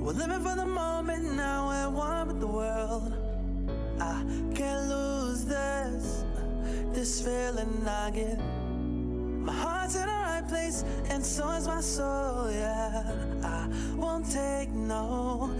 We're living for the moment now, we're one with the world. I can't lose this feeling I get. My heart's in the right place, and so is my soul, yeah. I won't take no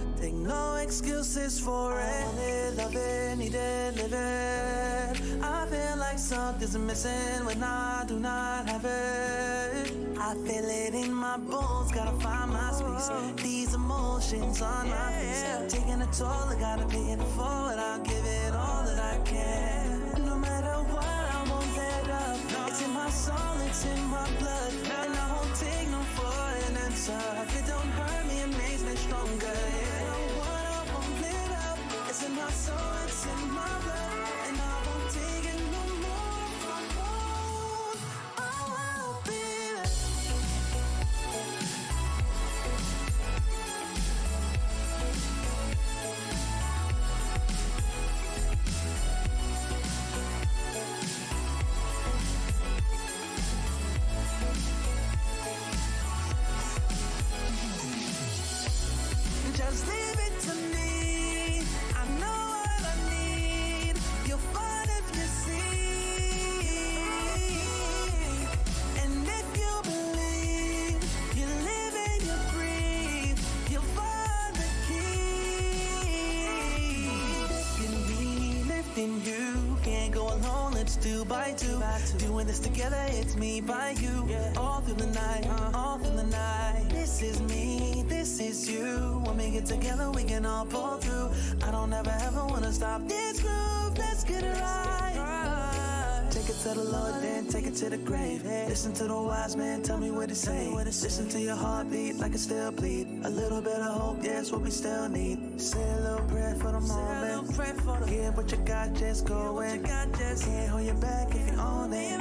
excuses for it. I want it, love it, need it, live it. I feel like something's missing when I do not have it. I feel it in my bones, gotta find my space. These emotions on my face, taking a toll, I gotta pay it forward. I'll give it all that I can. No matter what, I won't let up. It's in my soul, it's in my blood, and I won't take no for an answer. If it don't hurt me, it makes me stronger. Yeah, what I won't let up. It's in my soul, it's in my blood, and I won't take it no more. I won't, baby. Just leave it to me. I know what I need. You'll find if you see. And if you believe, you live and you breathe, you'll find the key. Lifting me, lifting you. Can't go alone, let's do by two. Doing this together, it's me by you. All through the night, all through the night. This is me, this is you. When we get together, we can all pull through. I don't ever wanna stop this groove. Let's get it right. Take it to the Lord, then take it to the grave. Listen to the wise man, tell me what to say. Listen to your heartbeat like it still bleed. A little bit of hope, yeah, it's what we still need. Say a little prayer for the moment. Give what you got, just go in. Can't hold you back if you own it.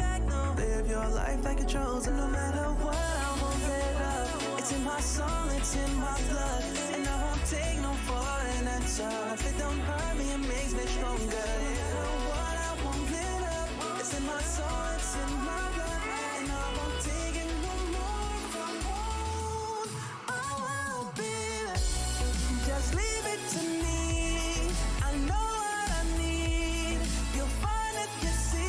Live your life like you're chosen. No matter what, I won't let up. It's in my soul, it's in my blood, and I won't take no for an answer. If it don't hurt me, it makes me stronger. Yeah, what I won't let up. It's in my soul, it's in my blood, and I won't take it no more. I won't, baby. Just leave it to me. I know what I need. You'll find if you see.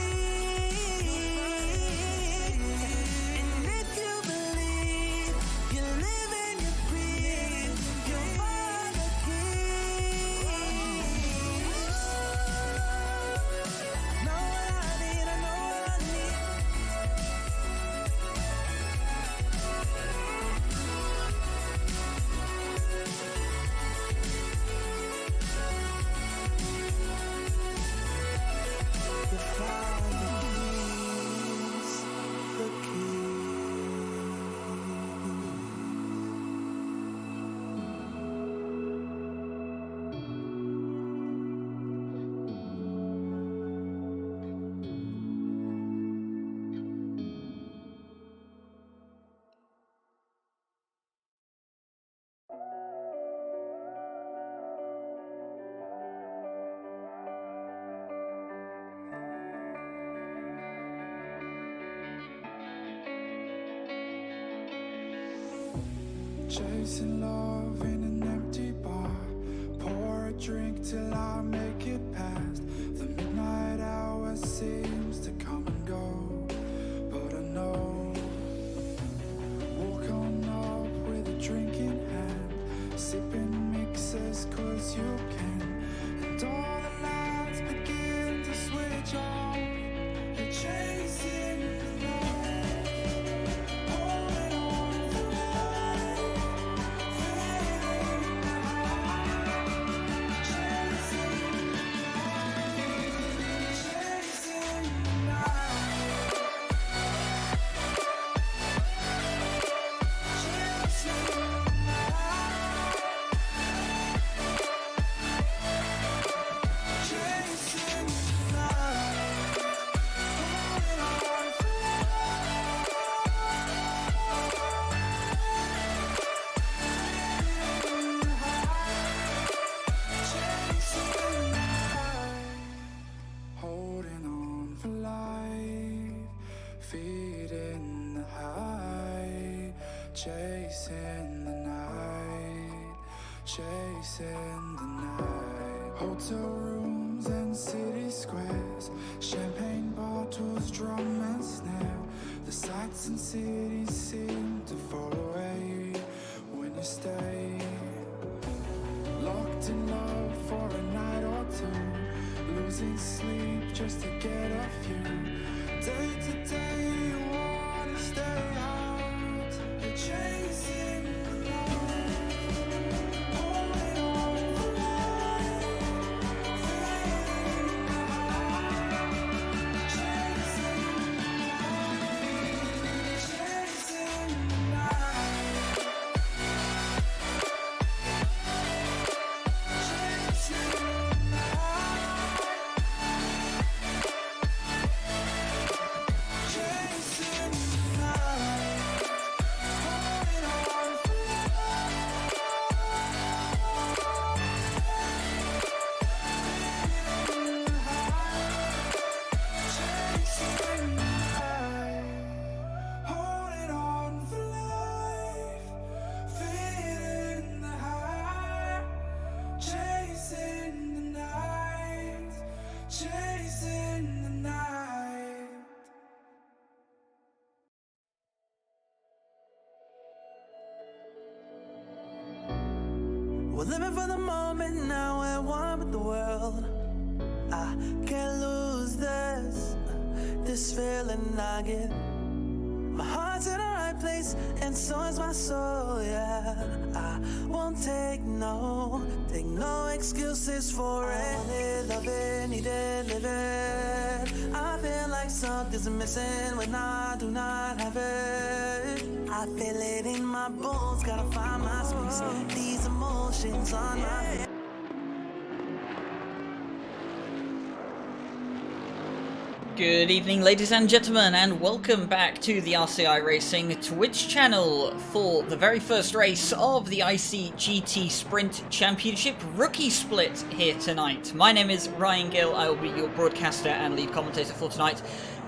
And if you believe, you live and you breathe, you'll find the key. Know what I need, I know what I need. You find the keys, Chasing love in an empty bar. Pour a drink till I make it past. The midnight hour seems to come and go, but I know. Walk on up with a drink in hand, sipping mixers cause you can. And all the lights begin to switch off. You're chasing the light, holding on for life, fading out, chasing the light, chasing the night, chasing the holding on for life, feeding the high, chasing the night, chasing the night. Hotel rooms and city squares, champagne bottles, drum and snare. The sights and cities seem to fall away when you stay. Locked in love for a night or two, losing sleep just to get a few. Day to day you wanna stay out, you're chasing the light, holding on for life, feeling the high, chasing the night, chasing the night. We're living for the moment now, we're one with the world. I can't lose this feeling I get. My heart's in the right place, and so is my soul, yeah. I won't take no excuses for it. Love it, need it, live it. I feel like something's missing when I do not have it. I feel it in my bones, gotta find my space. These emotions on my face. Good evening, ladies and gentlemen, and welcome back to the RCI Racing Twitch channel for the very first race of the ICGT Sprint Championship Rookie Split here tonight. My name is Ryan Gill, I will be your broadcaster and lead commentator for tonight.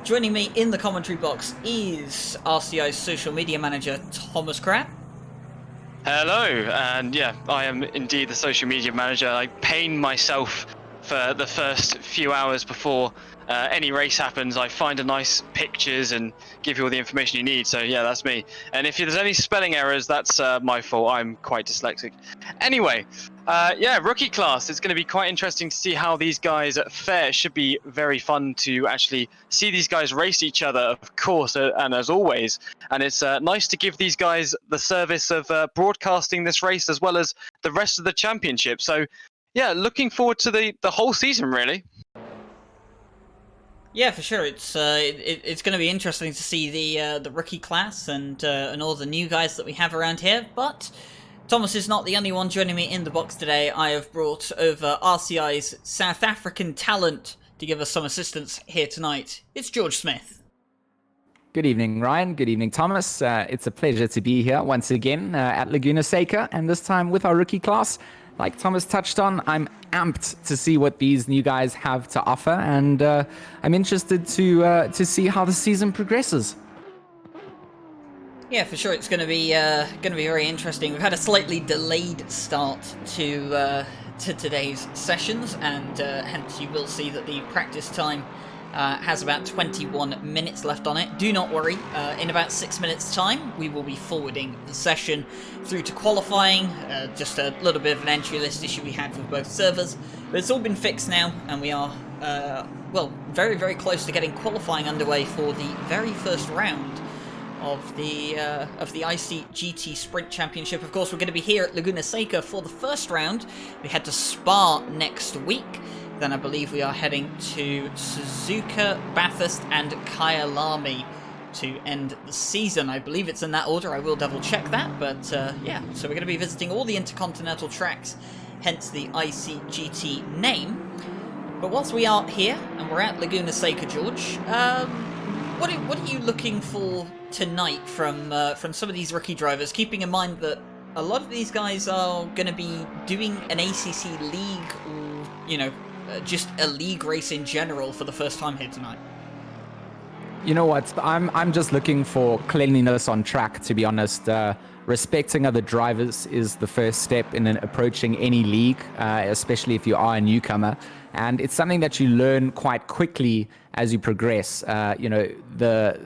Joining me in the commentary box is RCI's social media manager, Thomas Crabb. Hello, and yeah, I am indeed the social media manager. I pain myself for the first few hours before any race happens. I find a nice pictures and give you all the information you need. So yeah, that's me. And if there's any spelling errors, that's my fault. I'm quite dyslexic. Anyway, yeah, rookie class. It's going to be quite interesting to see how these guys fare. It should be very fun to actually see these guys race each other, of course, and as always. And it's nice to give these guys the service of broadcasting this race as well as the rest of the championship. So yeah, looking forward to the whole season, really. Yeah, for sure. It's going to be interesting to see the rookie class and all the new guys that we have around here. But Thomas is not the only one joining me in the box today. I have brought over RCI's South African talent to give us some assistance here tonight. It's George Smith. Good evening, Ryan. Good evening, Thomas. It's a pleasure to be here once again at Laguna Seca, and this time with our rookie class. Like Thomas touched on, I'm amped to see what these new guys have to offer, and I'm interested to see how the season progresses. Yeah, for sure, it's going to be very interesting. We've had a slightly delayed start to today's sessions, and hence you will see that the practice time has about 21 minutes left on it. Do not worry, in about 6 minutes time we will be forwarding the session through to qualifying. Just a little bit of an entry list issue we had with both servers, but it's all been fixed now, and we are well, very, very close to getting qualifying underway for the very first round of the ICGT Sprint Championship. Of course, we're going to be here at Laguna Seca for the first round. We head to Spa next week. Then I believe we are heading to Suzuka, Bathurst, and Kyalami to end the season. I believe it's in that order. I will double check that. But yeah, so we're going to be visiting all the intercontinental tracks, hence the ICGT name. But whilst we are here and we're at Laguna Seca, George, what are you looking for tonight from some of these rookie drivers? Keeping in mind that a lot of these guys are going to be doing an ACC league, or just a league race in general for the first time here tonight. You know what? I'm just looking for cleanliness on track, to be honest, respecting other drivers is the first step in approaching any league, especially if you are a newcomer. And it's something that you learn quite quickly as you progress. The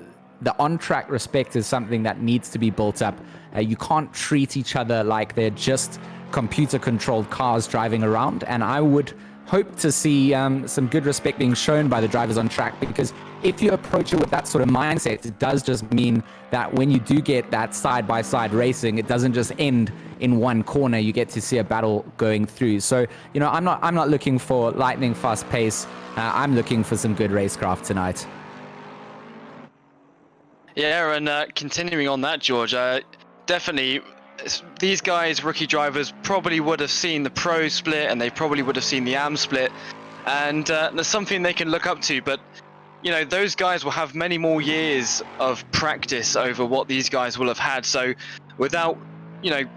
on-track respect is something that needs to be built up. You can't treat each other like they're just computer-controlled cars driving around. And I would hope to see some good respect being shown by the drivers on track, because if you approach it with that sort of mindset, it does just mean that when you do get that side-by-side racing, it doesn't just end in one corner. You get to see a battle going through. So, I'm not looking for lightning fast pace. I'm looking for some good racecraft tonight. Yeah, and continuing on that, George, definitely these guys, rookie drivers, probably would have seen the pro split and they probably would have seen the AM split, and there's something they can look up to. But those guys will have many more years of practice over what these guys will have had. So without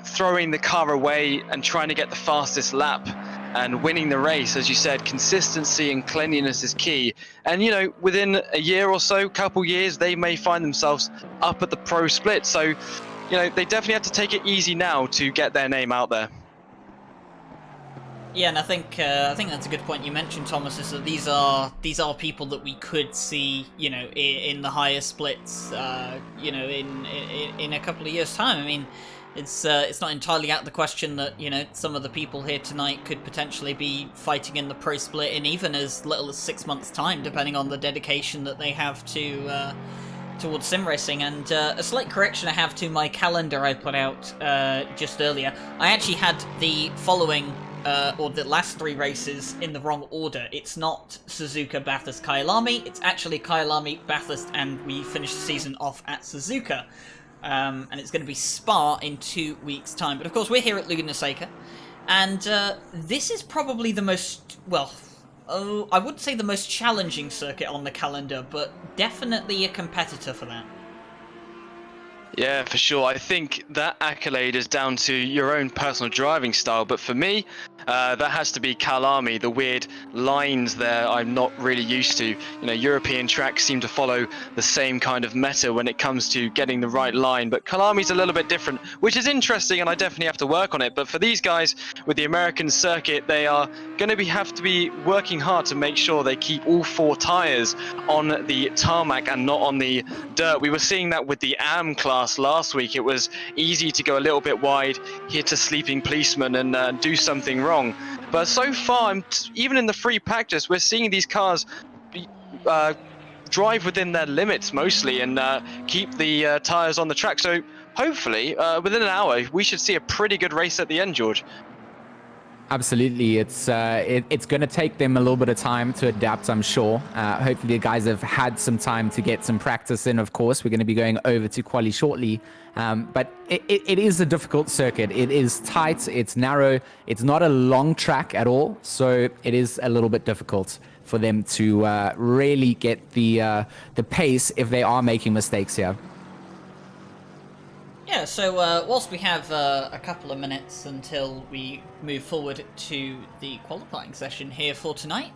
throwing the car away and trying to get the fastest lap and winning the race, as you said, consistency and cleanliness is key. And within a year or so, couple years, they may find themselves up at the pro split. So they definitely have to take it easy now to get their name out there. Yeah, and I think that's a good point you mentioned, Thomas, is that these are people that we could see, in the higher splits, in a couple of years' time. I mean, it's not entirely out of the question that some of the people here tonight could potentially be fighting in the pro split in even as little as 6 months' time, depending on the dedication that they have to towards sim racing. And a slight correction I have to my calendar I put out just earlier. I actually had the following. Or the last 3 races in the wrong order. It's not Suzuka, Bathurst, Kyalami. It's actually Kyalami, Bathurst, and we finish the season off at Suzuka. And it's going to be Spa in 2 weeks' time. But of course, we're here at Laguna Seca. And this is probably the most, I wouldn't say the most challenging circuit on the calendar, but definitely a competitor for that. Yeah, for sure. I think that accolade is down to your own personal driving style, but for me, that has to be Kyalami. The weird lines there I'm not really used to. European tracks seem to follow the same kind of meta when it comes to getting the right line, but Kyalami's a little bit different, which is interesting, and I definitely have to work on it. But for these guys with the American circuit, they are going to have to be working hard to make sure they keep all 4 tires on the tarmac and not on the dirt. We were seeing that with the AM class last week. It was easy to go a little bit wide, hit a sleeping policeman and do something wrong. But so far, even in the free practice, we're seeing these cars drive within their limits mostly and keep the tires on the track. So hopefully within an hour we should see a pretty good race at the end, George. Absolutely. It's going to take them a little bit of time to adapt, I'm sure. Hopefully the guys have had some time to get some practice in, of course. We're going to be going over to quali shortly. But it is a difficult circuit. It is tight. It's narrow. It's not a long track at all. So it is a little bit difficult for them to really get the pace if they are making mistakes here. Yeah, so whilst we have a couple of minutes until we move forward to the qualifying session here for tonight,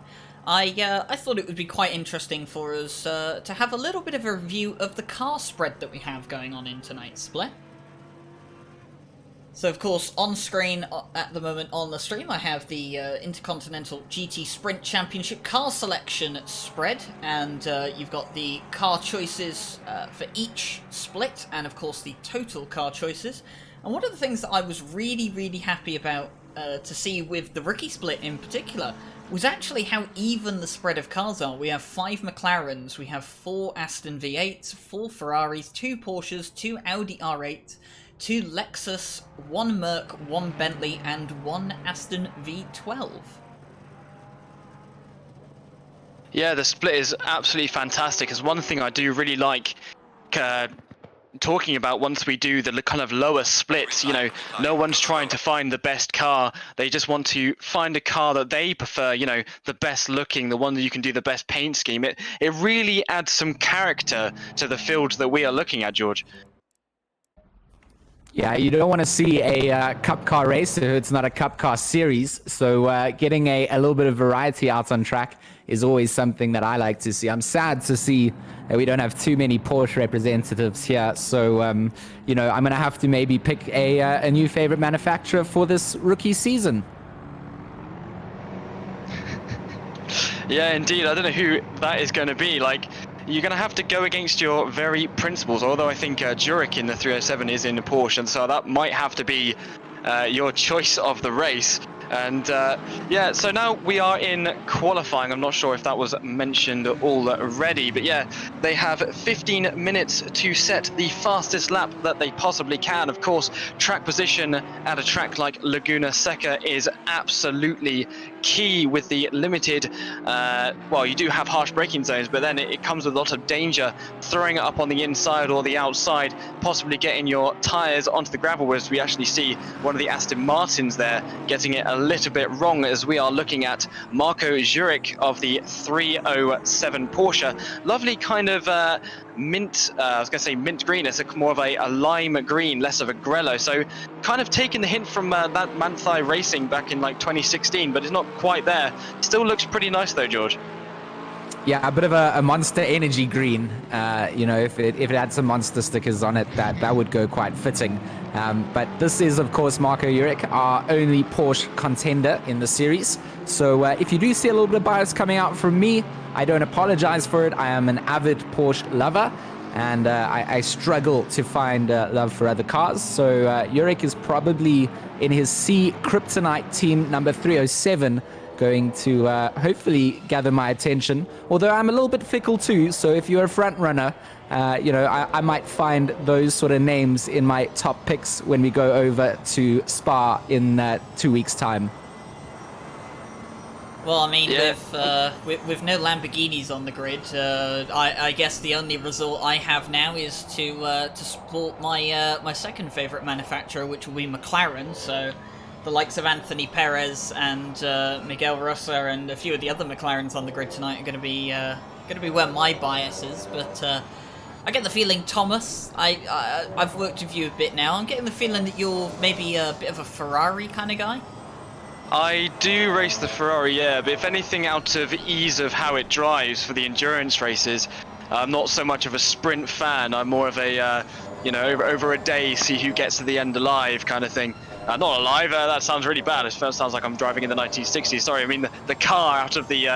I thought it would be quite interesting for us to have a little bit of a review of the car spread that we have going on in tonight's split. So of course, on screen at the moment on the stream, I have the Intercontinental GT Sprint Championship car selection spread, and you've got the car choices for each split, and of course the total car choices. And one of the things that I was really happy about to see with the rookie split in particular was actually how even the spread of cars are. We have 5 McLarens, we have 4 Aston V8s, 4 Ferraris, 2 Porsches, 2 Audi R8, 2 Lexus, 1 Merc, 1 Bentley, and 1 Aston V12. Yeah, the split is absolutely fantastic. It's one thing I do really like talking about once we do the kind of lower splits. No one's trying to find the best car. They just want to find a car that they prefer, the best looking, the one that you can do the best paint scheme. It really adds some character to the field that we are looking at, George. Yeah, you don't want to see a cup car race if it's not a cup car series. So getting a little bit of variety out on track is always something that I like to see. I'm sad to see that we don't have too many Porsche representatives here. So, I'm going to have to maybe pick a new favorite manufacturer for this rookie season. Yeah, indeed. I don't know who that is going to be. Like, you're going to have to go against your very principles, although I think Jurek in the 307 is in the Porsche, and so that might have to be your choice of the race. And yeah, so now we are in qualifying. I'm not sure if that was mentioned already, but yeah, they have 15 minutes to set the fastest lap that they possibly can. Of course, track position at a track like Laguna Seca is absolutely key with the limited, well, you do have harsh braking zones, but then it comes with a lot of danger throwing it up on the inside or the outside, possibly getting your tires onto the gravel, whereas we actually see one of the Aston Martins there getting it a little bit wrong, as we are looking at Marco Jurek of the 307 Porsche. Lovely kind of mint, I was going to say mint green. It's more of a lime green, less of a grello. So kind of taking the hint from that Manthai Racing back in like 2016, but it's not quite there. Still looks pretty nice though, George. Yeah, a bit of a Monster Energy green. If it had some Monster stickers on it, that would go quite fitting. But this is, of course, Marco Jurek, our only Porsche contender in the series. So if you do see a little bit of bias coming out from me, I don't apologize for it. I am an avid Porsche lover, and I struggle to find love for other cars. So Jurek is probably in his C Kryptonite team number 307, going to hopefully gather my attention. Although I'm a little bit fickle too, so if you're a front runner, I might find those sort of names in my top picks when we go over to Spa in 2 weeks' time. Well, I mean, Yeah. with no Lamborghinis on the grid, I guess the only result I have now is to support my second favourite manufacturer, which will be McLaren. So the likes of Anthony Perez and Miguel Rosa and a few of the other McLarens on the grid tonight are going to be where my bias is. But I get the feeling, Thomas, I've worked with you a bit now. I'm getting the feeling that you're maybe a bit of a Ferrari kind of guy. I do race the Ferrari, yeah, but if anything, out of ease of how it drives for the endurance races. I'm not so much of a sprint fan. I'm more of a, over a day, see who gets to the end alive kind of thing. Not alive, that sounds really bad. It sounds like I'm driving in the 1960s. Sorry, I mean the car out of the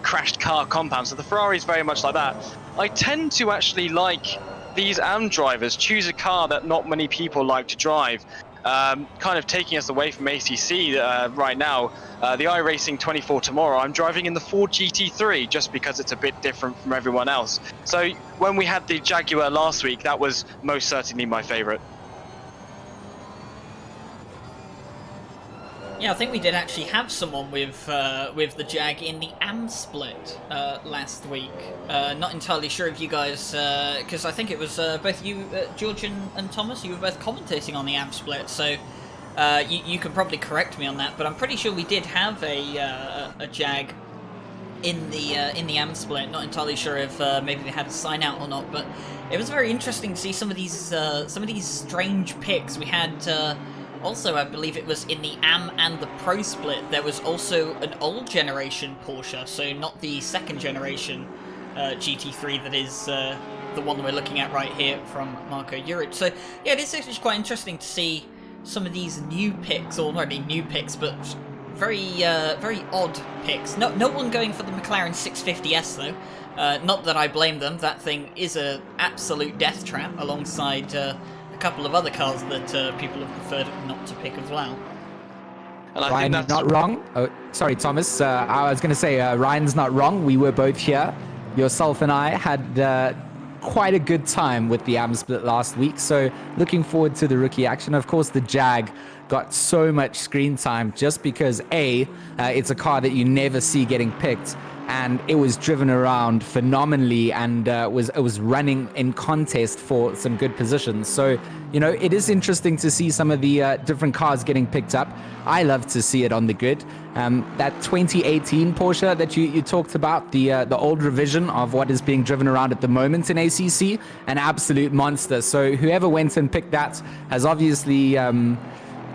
crashed car compound. So the Ferrari is very much like that. I tend to actually like these AM drivers, choose a car that not many people like to drive. Kind of taking us away from ACC right now, the iRacing 24 tomorrow, I'm driving in the Ford GT3 just because it's a bit different from everyone else. So when we had the Jaguar last week, that was most certainly my favourite. Yeah, I think we did actually have someone with the Jag in the AM split last week. Not entirely sure if you guys, because I think it was both you, George and Thomas, you were both commentating on the AM split, so you can probably correct me on that, but I'm pretty sure we did have a Jag in the AM split. Not entirely sure if maybe they had a sign out or not, but it was very interesting to see some of these strange picks. We had. Also, I believe it was in the AM and the Pro split, there was also an old generation Porsche, so not the second generation GT3 that is the one that we're looking at right here from Marco Jurek. So yeah, it is actually quite interesting to see some of these new picks, or not really new picks, but very odd picks. No one going for the McLaren 650S though. Not that I blame them, that thing is an absolute death trap alongside couple of other cars that people have preferred not to pick as well. And I Ryan, think that's not wrong. Oh, sorry, Thomas. I was going to say Ryan's not wrong. We were both here. Yourself and I had quite a good time with the AM split last week. So looking forward to the rookie action. Of course, the Jag got so much screen time just because it's a car that you never see getting picked, and it was driven around phenomenally and was running in contest for some good positions. So, you know, it is interesting to see some of the different cars getting picked up. I love to see it on the grid. That 2018 Porsche that you talked about, the old revision of what is being driven around at the moment in ACC, an absolute monster. So whoever went and picked that has obviously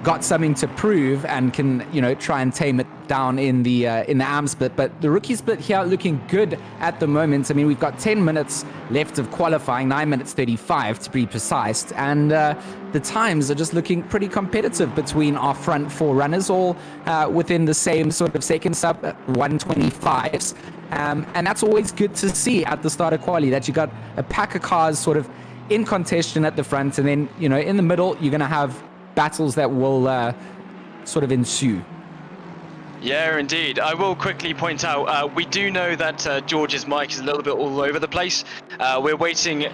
got something to prove and can, you know, try and tame it down in the AM split. But the rookie split here looking good at the moment. I mean, we've got 10 minutes left of qualifying, 9 minutes 35 to be precise, and the times are just looking pretty competitive between our front four runners, all within the same sort of second sub 125s, and that's always good to see at the start of quali, that you got a pack of cars sort of in contention at the front, and then, you know, in the middle you're going to have battles that will sort of ensue. Yeah, indeed. I will quickly point out, we do know that George's mic is a little bit all over the place.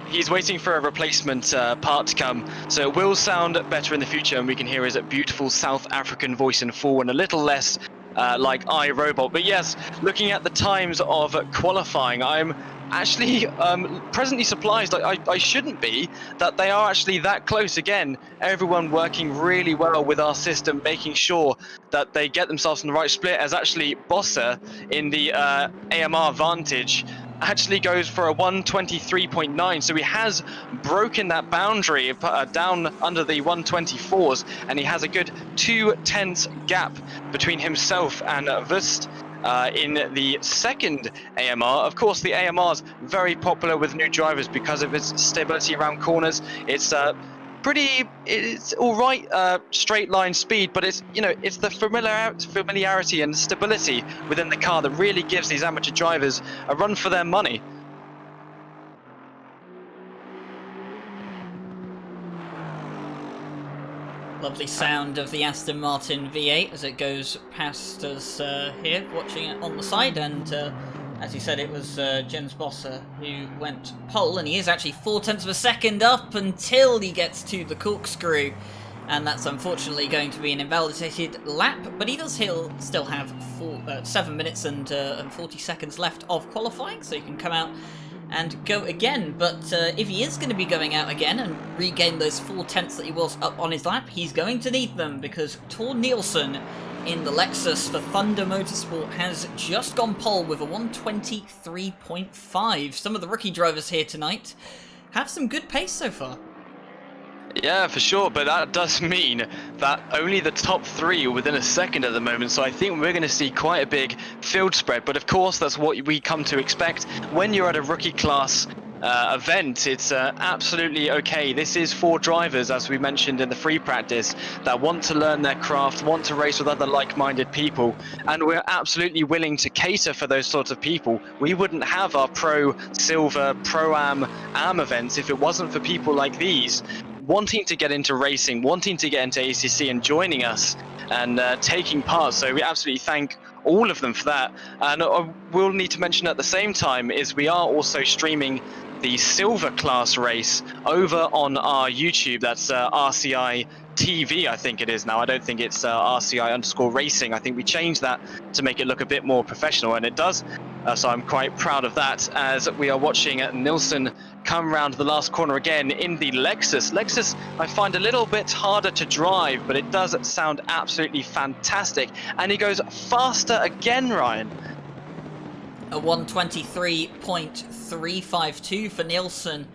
He's waiting for a replacement part to come, so it will sound better in the future, and we can hear his beautiful South African voice in full and a little less like iRobot. But yes, looking at the times of qualifying, I'm actually presently surprised, like I shouldn't be, that they are actually that close. Again, everyone working really well with our system, making sure that they get themselves in the right split, as actually Bossa in the AMR Vantage actually goes for a 123.9, so he has broken that boundary down under the 124s, and he has a good 2/10 gap between himself and Wust in the second AMR. Of course, the AMR is very popular with new drivers because of its stability around corners. It's it's all right straight line speed, but it's, you know, it's the familiarity and stability within the car that really gives these amateur drivers a run for their money. Lovely sound of the Aston Martin V8 as it goes past us here, watching it on the side, and as you said, it was Jens Bosse who went pole, and he is actually 0.4 of a second up until he gets to the corkscrew, and that's unfortunately going to be an invalidated lap, but he does still have 7 minutes and 40 seconds left of qualifying, so he can come out and go again. But if he is going to be going out again and regain those 0.4 that he was up on his lap, he's going to need them, because Tor Nielsen in the Lexus for Thunder Motorsport has just gone pole with a 123.5. Some of the rookie drivers here tonight have some good pace so far. Yeah, for sure, but that does mean that only the top three are within a second at the moment, so I think we're going to see quite a big field spread. But of course, that's what we come to expect when you're at a rookie class event. It's absolutely okay. This is for drivers, as we mentioned in the free practice, that want to learn their craft, want to race with other like-minded people, and we're absolutely willing to cater for those sorts of people. We wouldn't have our Pro, Silver, Pro-Am, AM events if it wasn't for people like these wanting to get into racing, wanting to get into ACC and joining us and taking part. So we absolutely thank all of them for that. And we'll need to mention at the same time is we are also streaming the silver class race over on our YouTube. That's RCI TV, I think it is now. I don't think it's RCI_racing. I think we changed that to make it look a bit more professional, and it does. So I'm quite proud of that, as we are watching Nilsson come round the last corner again in the Lexus. Lexus I find a little bit harder to drive, but it does sound absolutely fantastic. And he goes faster again, Ryan. A 123.352 for Nielsen,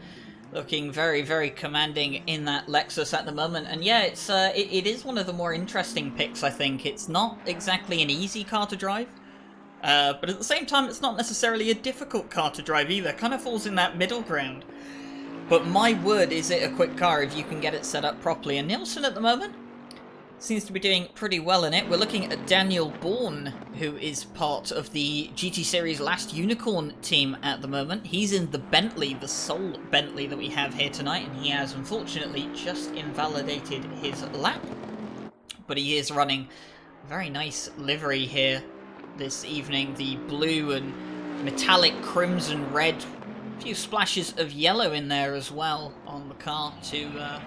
looking very, very commanding in that Lexus at the moment. And yeah, it is one of the more interesting picks, I think. It's not exactly an easy car to drive, but at the same time, it's not necessarily a difficult car to drive either. Kind of falls in that middle ground. But my word, is it a quick car if you can get it set up properly. And Nielsen at the moment seems to be doing pretty well in it. We're looking at Daniel Bourne, who is part of the GT Series Last Unicorn team at the moment. He's in the Bentley, the sole Bentley that we have here tonight, and he has unfortunately just invalidated his lap. But he is running a very nice livery here this evening, the blue and metallic crimson red, a few splashes of yellow in there as well on the car to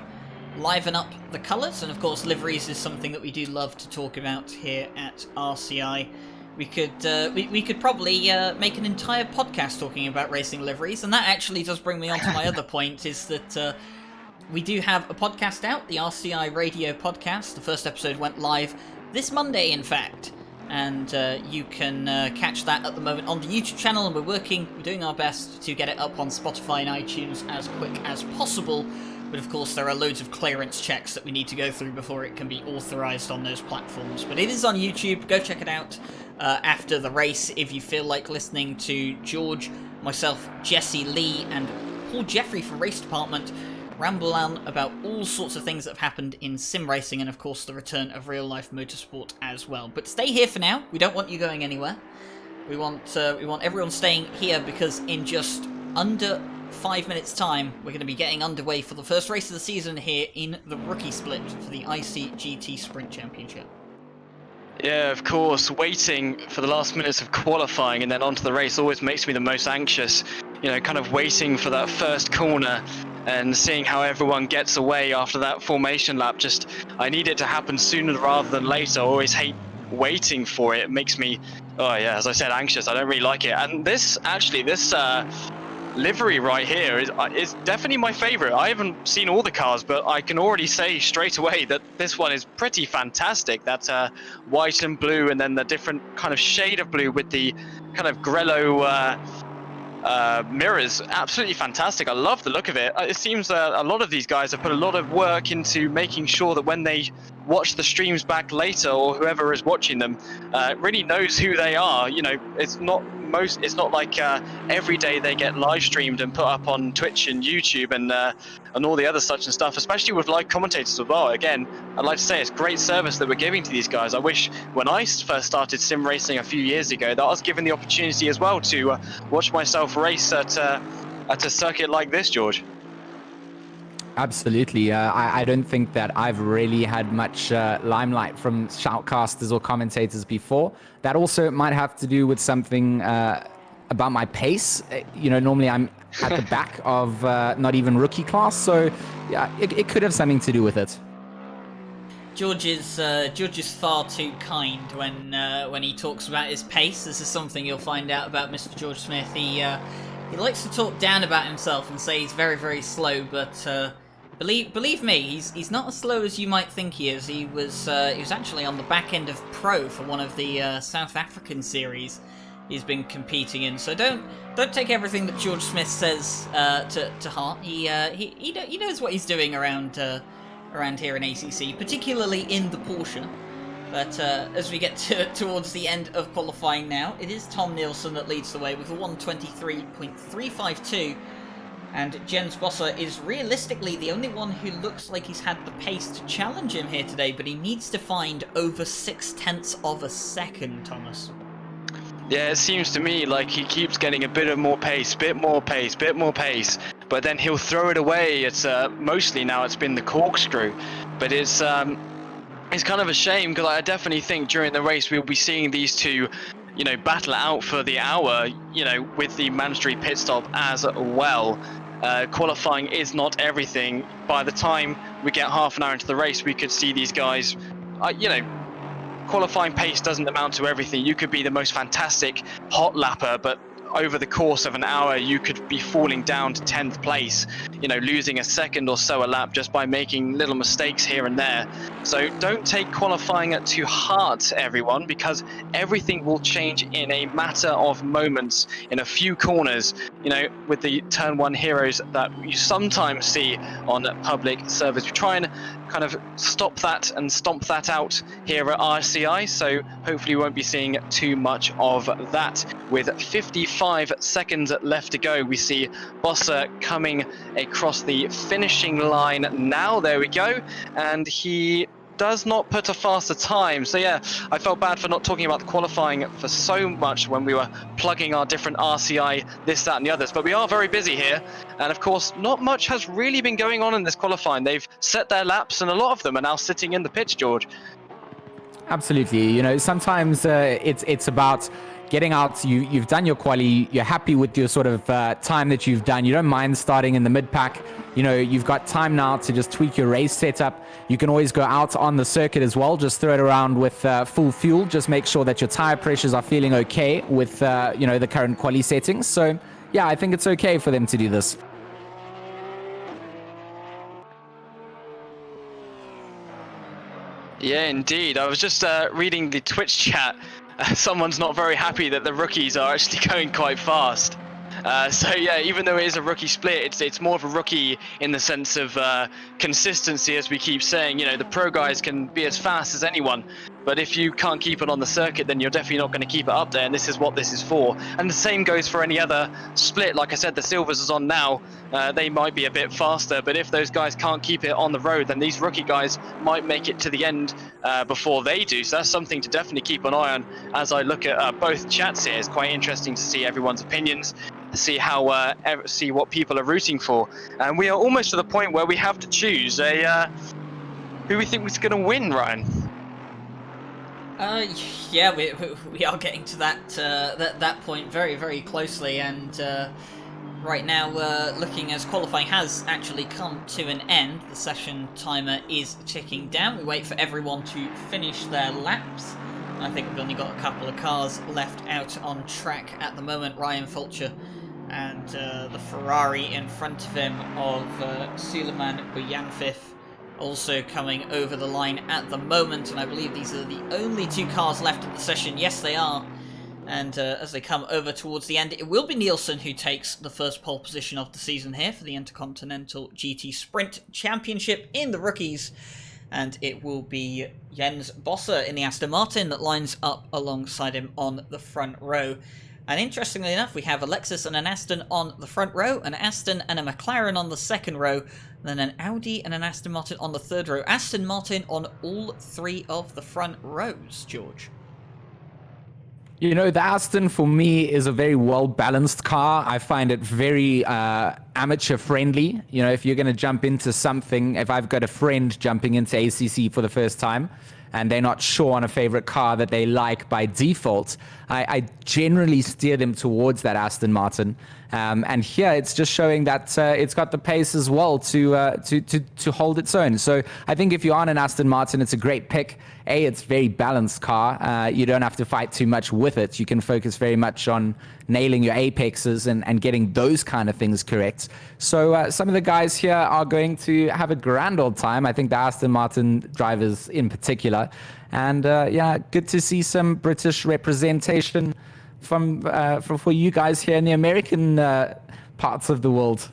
liven up the colours, and of course liveries is something that we do love to talk about here at RCI. We could probably make an entire podcast talking about racing liveries, and that actually does bring me on to my other point, is that we do have a podcast out, the RCI Radio Podcast. The first episode went live this Monday, in fact, and you can catch that at the moment on the YouTube channel, and we're doing our best to get it up on Spotify and iTunes as quick as possible. But of course there are loads of clearance checks that we need to go through before it can be authorised on those platforms. But it is on YouTube, go check it out after the race if you feel like listening to George, myself, Jesse Lee and Paul Jeffrey from Race Department ramble on about all sorts of things that have happened in sim racing and of course the return of real life motorsport as well. But stay here for now, we don't want you going anywhere. We want everyone staying here because in just under 5 minutes time we're going to be getting underway for the first race of the season here in the rookie split for the ICGT Sprint Championship. Yeah, of course, waiting for the last minutes of qualifying and then onto the race always makes me the most anxious. You know, kind of waiting for that first corner and seeing how everyone gets away after that formation lap. Just, I need it to happen sooner rather than later. I always hate waiting for it. It makes me, oh yeah, as I said, anxious. I don't really like it. And this livery right here is definitely my favorite. I haven't seen all the cars, but I can already say straight away that this one is pretty fantastic. That white and blue, and then the different kind of shade of blue with the kind of grello mirrors, absolutely fantastic. I love the look of it. It seems a lot of these guys have put a lot of work into making sure that when they watch the streams back later, or whoever is watching them really knows who they are. You know, it's not like every day they get live streamed and put up on Twitch and YouTube and all the other such and stuff, especially with live commentators as well. Again, I'd like to say it's great service that we're giving to these guys. I wish when I first started sim racing a few years ago that I was given the opportunity as well to watch myself race at a circuit like this, George. Absolutely. I don't think that I've really had much limelight from shoutcasters or commentators before. That also might have to do with something about my pace. You know, normally I'm at the back of not even rookie class, so yeah, it could have something to do with it. George is far too kind when he talks about his pace. This is something you'll find out about Mr. George Smith. He likes to talk down about himself and say he's very, very slow, but believe me, he's not as slow as you might think he is. He was actually on the back end of Pro for one of the South African series he's been competing in. So don't take everything that George Smith says to heart. He knows what he's doing around here in ACC, particularly in the Porsche. But as we get towards the end of qualifying now, it is Tom Nielsen that leads the way with a 1:23.352. And Jens Bosser is realistically the only one who looks like he's had the pace to challenge him here today, but he needs to find over 0.6 of a second, Thomas. Yeah, it seems to me like he keeps getting a bit more pace, but then he'll throw it away. It's mostly now it's been the corkscrew, but it's kind of a shame because I definitely think during the race we'll be seeing these two, you know, battle it out for the hour, you know, with the mandatory pit stop as well. Qualifying is not everything. By the time we get half an hour into the race, we could see these guys, you know, qualifying pace doesn't amount to everything. You could be the most fantastic hot lapper, but over the course of an hour, you could be falling down to 10th place, you know, losing a second or so a lap just by making little mistakes here and there. So don't take qualifying to heart, everyone, because everything will change in a matter of moments, in a few corners, you know, with the turn one heroes that you sometimes see on public service. We try and kind of stop that and stomp that out here at RCI, so hopefully we won't be seeing too much of that. With 55 seconds left to go, we see Bosser coming across the finishing line now. There we go, and he does not put a faster time. So yeah, I felt bad for not talking about the qualifying for so much when we were plugging our different RCI, this, that and the others, but we are very busy here, and of course not much has really been going on in this qualifying. They've set their laps and a lot of them are now sitting in the pits, George. Absolutely. You know, sometimes it's about getting out, you've done your quali, you're happy with your sort of time that you've done. You don't mind starting in the mid-pack. You know, you've got time now to just tweak your race setup. You can always go out on the circuit as well. Just throw it around with full fuel. Just make sure that your tire pressures are feeling okay with, the current quali settings. So, yeah, I think it's okay for them to do this. Yeah, indeed. I was just reading the Twitch chat. Someone's not very happy that the rookies are actually going quite fast. So yeah, even though it is a rookie split, it's more of a rookie in the sense of consistency, as we keep saying. You know, the pro guys can be as fast as anyone, but if you can't keep it on the circuit, then you're definitely not going to keep it up there, and this is what this is for. And the same goes for any other split. Like I said, the Silvers is on now. They might be a bit faster, but if those guys can't keep it on the road, then these rookie guys might make it to the end before they do. So that's something to definitely keep an eye on. As I look at both chats here, it's quite interesting to see everyone's opinions, to see how see what people are rooting for. And we are almost to the point where we have to choose who we think is going to win, Ryan. Yeah, we are getting to that point very, very closely, and right now, looking as qualifying has actually come to an end, the session timer is ticking down. We wait for everyone to finish their laps. I think we've only got a couple of cars left out on track at the moment. Ryan Fulcher and the Ferrari in front of him of Suleiman Buyanfif also coming over the line at the moment, and I believe these are the only two cars left at the session. Yes, they are. And as they come over towards the end, it will be Nielsen who takes the first pole position of the season here for the Intercontinental GT Sprint Championship in the rookies. And it will be Jens Bosser in the Aston Martin that lines up alongside him on the front row. And interestingly enough, we have a Lexus and an Aston on the front row, an Aston and a McLaren on the second row, and then an Audi and an Aston Martin on the third row. Aston Martin on all three of the front rows, George. You know, the Aston for me is a very well-balanced car. I find it very amateur-friendly. You know, if you're going to jump into something, if I've got a friend jumping into ACC for the first time and they're not sure on a favorite car that they like by default, I generally steer them towards that Aston Martin. And here it's just showing that it's got the pace as well to hold its own. So I think if you're on an Aston Martin, it's a great pick. It's a very balanced car. You don't have to fight too much with it. You can focus very much on nailing your apexes and getting those kind of things correct. So some of the guys here are going to have a grand old time. I think the Aston Martin drivers in particular. And yeah, good to see some British representation for you guys here in the American parts of the world.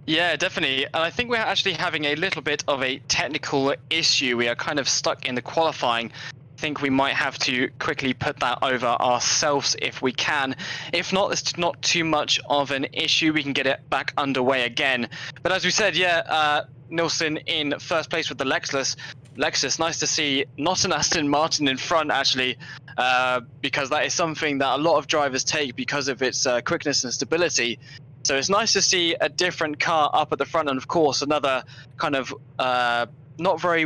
Yeah, definitely. And I think we're actually having a little bit of a technical issue. We are kind of stuck in the qualifying. I think we might have to quickly put that over ourselves if we can. If not, it's not too much of an issue. We can get it back underway again. But as we said, yeah, Nielsen in first place with the Lexus. Nice to see not an Aston Martin in front, actually, because that is something that a lot of drivers take because of its quickness and stability. So it's nice to see a different car up at the front, and of course another kind of not very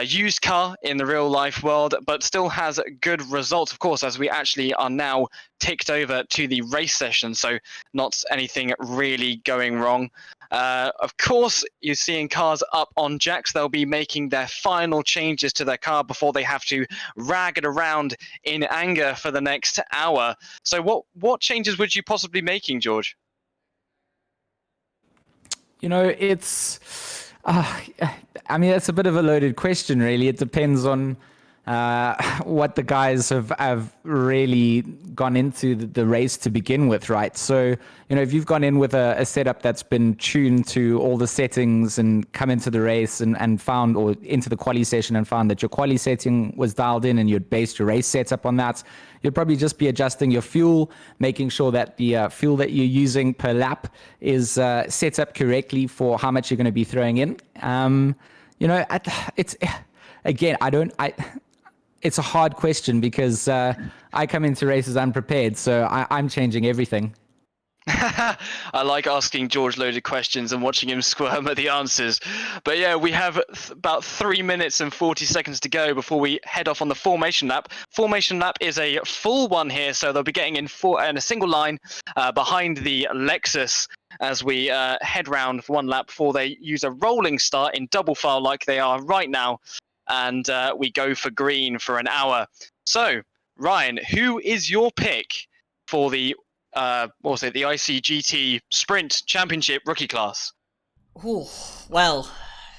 used car in the real life world, but still has good results, of course, as we actually are now ticked over to the race session. So not anything really going wrong. Of course, you're seeing cars up on jacks. They'll be making their final changes to their car before they have to rag it around in anger for the next hour. So what changes would you possibly be making, George? You know, it's... I mean, that's a bit of a loaded question, really. It depends on what the guys have really gone into the race to begin with, right? So, you know, if you've gone in with a setup that's been tuned to all the settings and come into the race and found, or into the quali session and found that your quali setting was dialed in and you'd based your race setup on that, you'd probably just be adjusting your fuel, making sure that the fuel that you're using per lap is set up correctly for how much you're going to be throwing in. You know, it's, again, it's a hard question because I come into races unprepared, so I'm changing everything. I like asking George loaded questions and watching him squirm at the answers. But yeah, we have about 3 minutes and 40 seconds to go before we head off on the formation lap. Formation lap is a full one here, so they'll be getting in a single line behind the Lexus as we head round for one lap before they use a rolling start in double file like they are right now. And we go for green for an hour. So, Ryan, who is your pick for the the ICGT Sprint Championship rookie class? Ooh, well,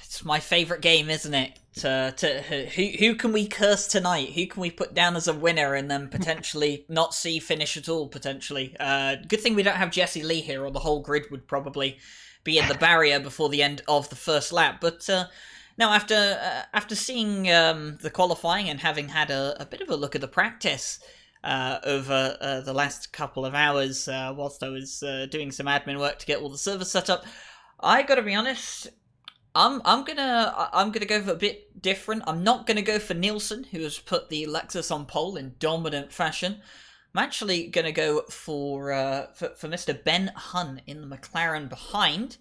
it's my favourite game, isn't it? Who can we curse tonight? Who can we put down as a winner and then potentially not see finish at all? Potentially. Good thing we don't have Jesse Lee here, or the whole grid would probably be in the barrier before the end of the first lap. But now, after seeing the qualifying and having had a bit of a look at the practice over the last couple of hours, whilst I was doing some admin work to get all the servers set up, I gotta be honest, I'm gonna go for a bit different. I'm not gonna go for Nielsen, who has put the Lexus on pole in dominant fashion. I'm actually gonna go for Mr. Ben Hun in the McLaren behind.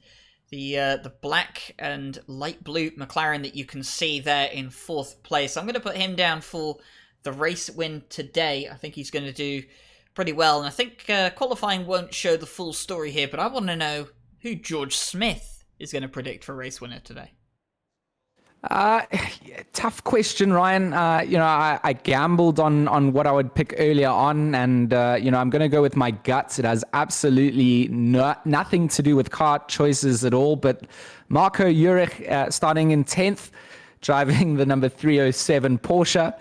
The black and light blue McLaren that you can see there in 4th place. I'm going to put him down for the race win today. I think he's going to do pretty well. And I think qualifying won't show the full story here, but I want to know who George Smith is going to predict for race winner today. Tough question, Ryan. I gambled on what I would pick earlier on, and I'm going to go with my guts. It has absolutely nothing to do with car choices at all. But Marco Urich starting in 10th, driving the number 307 Porsche.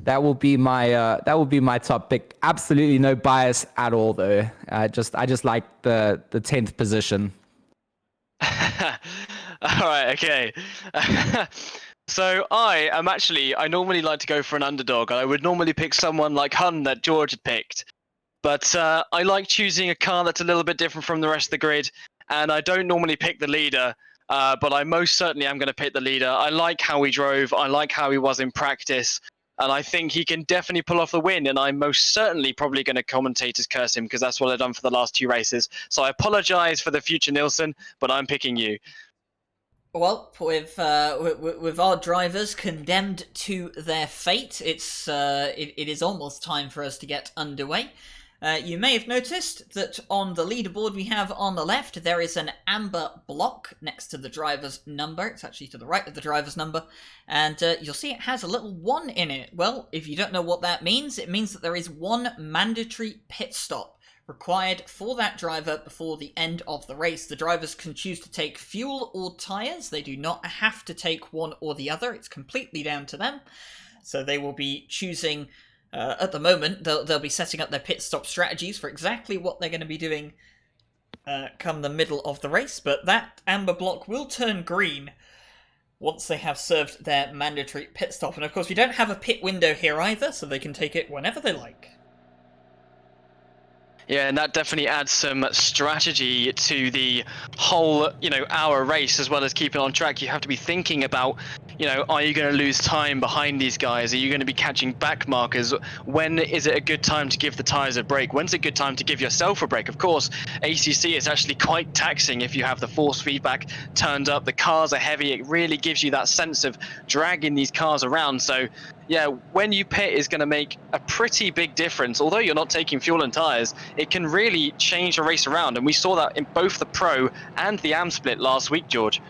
That will be my top pick. Absolutely no bias at all, though. I just like the 10th position. All right, okay. So I normally like to go for an underdog. I would normally pick someone like Hun that George had picked. But I like choosing a car that's a little bit different from the rest of the grid. And I don't normally pick the leader, but I most certainly am going to pick the leader. I like how he drove. I like how he was in practice. And I think he can definitely pull off the win. And I'm most certainly probably going to commentators curse him because that's what I've done for the last 2 races. So I apologize for the future Nielsen, but I'm picking you. Well, with our drivers condemned to their fate, it is almost time for us to get underway. You may have noticed that on the leaderboard we have on the left, there is an amber block next to the driver's number. It's actually to the right of the driver's number. And you'll see it has a little 1 in it. Well, if you don't know what that means, it means that there is 1 mandatory pit stop required for that driver before the end of the race. The drivers can choose to take fuel or tyres. They do not have to take one or the other. It's completely down to them. So they will be choosing... at the moment, they'll be setting up their pit stop strategies for exactly what they're going to be doing come the middle of the race, but that amber block will turn green once they have served their mandatory pit stop. And of course, we don't have a pit window here either, so they can take it whenever they like. Yeah, and that definitely adds some strategy to the whole, hour race, as well as keeping on track. You have to be thinking about, are you going to lose time behind these guys? Are you going to be catching back markers? When is it a good time to give the tyres a break? When's a good time to give yourself a break? Of course, ACC is actually quite taxing if you have the force feedback turned up. The cars are heavy. It really gives you that sense of dragging these cars around. So, yeah, when you pit is going to make a pretty big difference. Although you're not taking fuel and tyres, it can really change a race around. And we saw that in both the Pro and the AM split last week, George.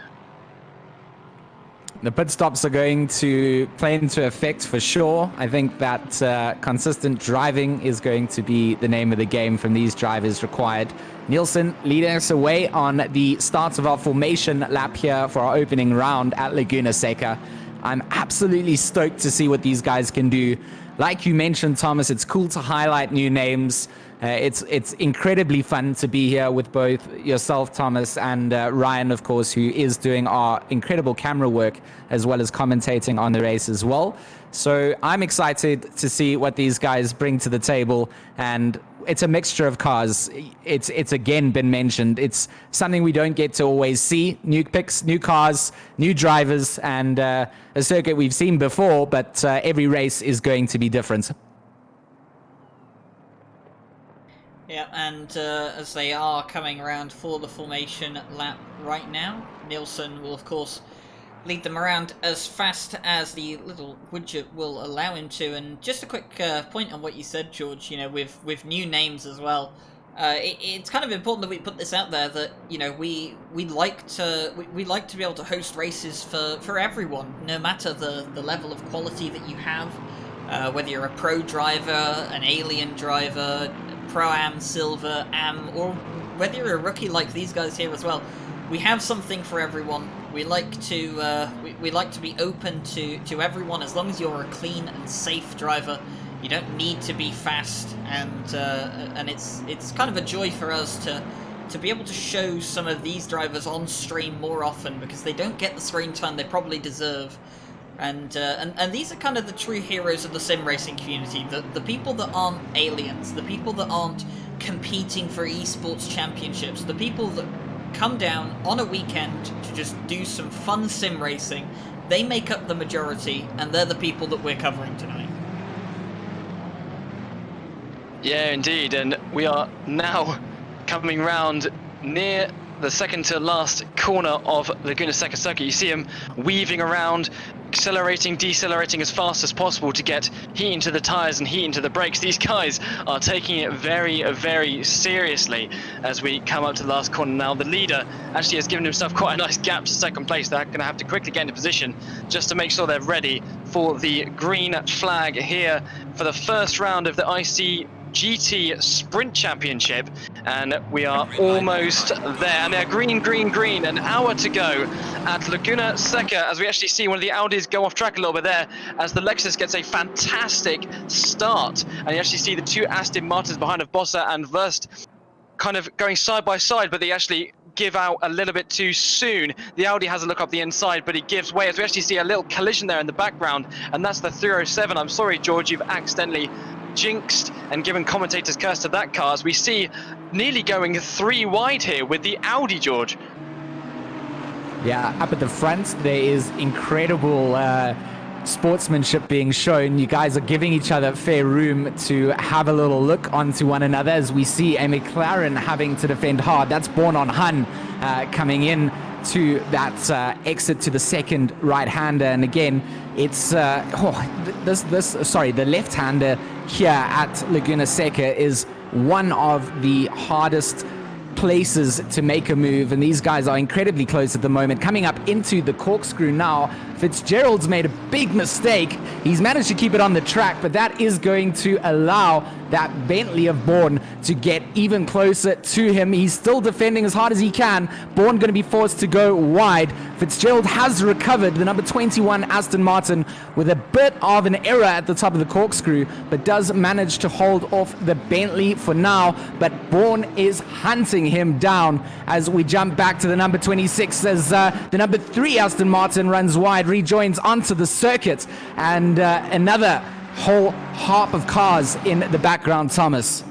The pit stops are going to play into effect for sure. I think that consistent driving is going to be the name of the game from these drivers required. Nielsen leading us away on the start of our formation lap here for our opening round at Laguna Seca. I'm absolutely stoked to see what these guys can do. Like you mentioned, Thomas, it's cool to highlight new names. It's incredibly fun to be here with both yourself, Thomas, and Ryan, of course, who is doing our incredible camera work as well as commentating on the race as well. So I'm excited to see what these guys bring to the table, and it's a mixture of cars. It's again been mentioned. It's something we don't get to always see. New picks, new cars, new drivers, and a circuit we've seen before, but every race is going to be different. Yeah, and as they are coming around for the formation lap right now, Nielsen will of course lead them around as fast as the little widget will allow him to. And just a quick point on what you said, George, you know, with new names as well. It's kind of important that we put this out there that, you know, we like to be able to host races for everyone, no matter the level of quality that you have, whether you're a pro driver, an alien driver, Pro-Am, Silver, Am, or whether you're a rookie like these guys here as well. We have something for everyone. We like to we like to be open to everyone as long as you're a clean and safe driver. You don't need to be fast, and it's kind of a joy for us to be able to show some of these drivers on stream more often because they don't get the screen time they probably deserve. And these are kind of the true heroes of the sim racing community, the people that aren't aliens, the people that aren't competing for esports championships, the people that come down on a weekend to just do some fun sim racing. They make up the majority, and they're the people that we're covering tonight. Yeah, indeed, and we are now coming round near the second to last corner of Laguna Seca circuit. You see him weaving around, accelerating, decelerating as fast as possible to get heat into the tires and heat into the brakes. These guys are taking it very, very seriously as we come up to the last corner now. The leader actually has given himself quite a nice gap to second place. They're going to have to quickly get into position just to make sure they're ready for the green flag here for the first round of the ICGT Sprint Championship, and we are almost there. And they're green, an hour to go at Laguna Seca as we actually see one of the Audis go off track a little bit there as the Lexus gets a fantastic start, and you actually see the two Aston Martins behind of Bossa and Wurst kind of going side by side, but they actually give out a little bit too soon. The Audi has a look up the inside, but he gives way as we actually see a little collision there in the background, and that's the 307. I'm sorry, George, you've accidentally jinxed and given commentators curse to that car as we see nearly going 3 wide here with the Audi, George. Yeah, up at the front, there is incredible sportsmanship being shown. You guys are giving each other fair room to have a little look onto one another as we see a McLaren having to defend hard. That's Born on Hun coming in to that exit to the second right-hander, and again it's the left-hander here at Laguna Seca is one of the hardest places to make a move, and these guys are incredibly close at the moment. Coming up into the corkscrew now, Fitzgerald's made a big mistake. He's managed to keep it on the track, but that is going to allow that Bentley of Bourne to get even closer to him. He's still defending as hard as he can. Bourne going to be forced to go wide. Fitzgerald has recovered the number 21 Aston Martin with a bit of an error at the top of the corkscrew, but does manage to hold off the Bentley for now. But Bourne is hunting him down as we jump back to the number 26 as the number 3 Aston Martin runs wide, rejoins onto the circuit, and another whole harp of cars in the background, Thomas.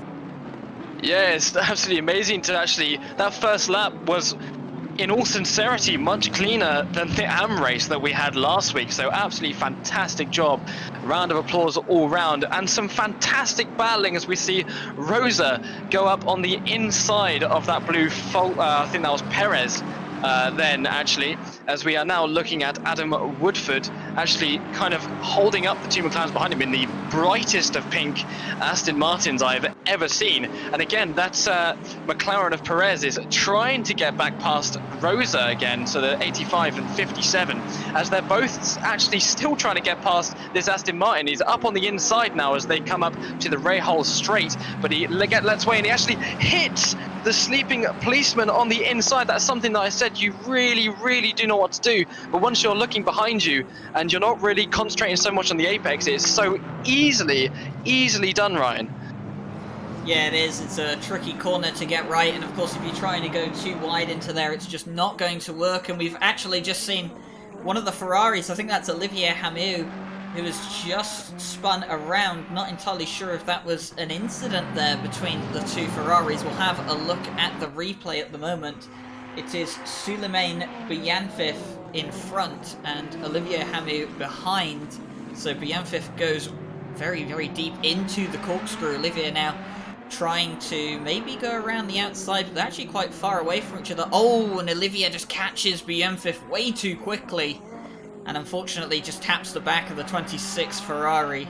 Yeah, it's absolutely amazing to actually, that first lap was, in all sincerity, much cleaner than the AM race that we had last week. So absolutely fantastic job. Round of applause all round, and some fantastic battling as we see Rosa go up on the inside of that blue I think that was Perez. Then actually, as we are now looking at Adam Woodford actually kind of holding up the two McLarens behind him in the brightest of pink Aston Martins I've ever seen. And again, that's McLaren of Perez is trying to get back past Rosa again, so the 85 and 57, as they're both actually still trying to get past this Aston Martin. He's up on the inside now as they come up to the Rahal straight, but he lets way and he actually hits the sleeping policeman on the inside. That's something that I said you really do know what to do, but once you're looking behind you and you're not really concentrating so much on the apex, it's so easily done, Ryan. Yeah, it is. It's a tricky corner to get right, and of course if you're trying to go too wide into there, it's just not going to work. And we've actually just seen one of the Ferraris, I think that's Olivier Hamu, who has just spun around. Not entirely sure if that was an incident there between the two Ferraris. We'll have a look at the replay at the moment. It is Suleiman Bianfif in front and Olivier Hamu behind. So Bianfif goes very deep into the corkscrew. Olivier now trying to maybe go around the outside, but they're actually quite far away from each other. Oh, and Olivier just catches BM5 way too quickly, and unfortunately just taps the back of the 26 Ferrari.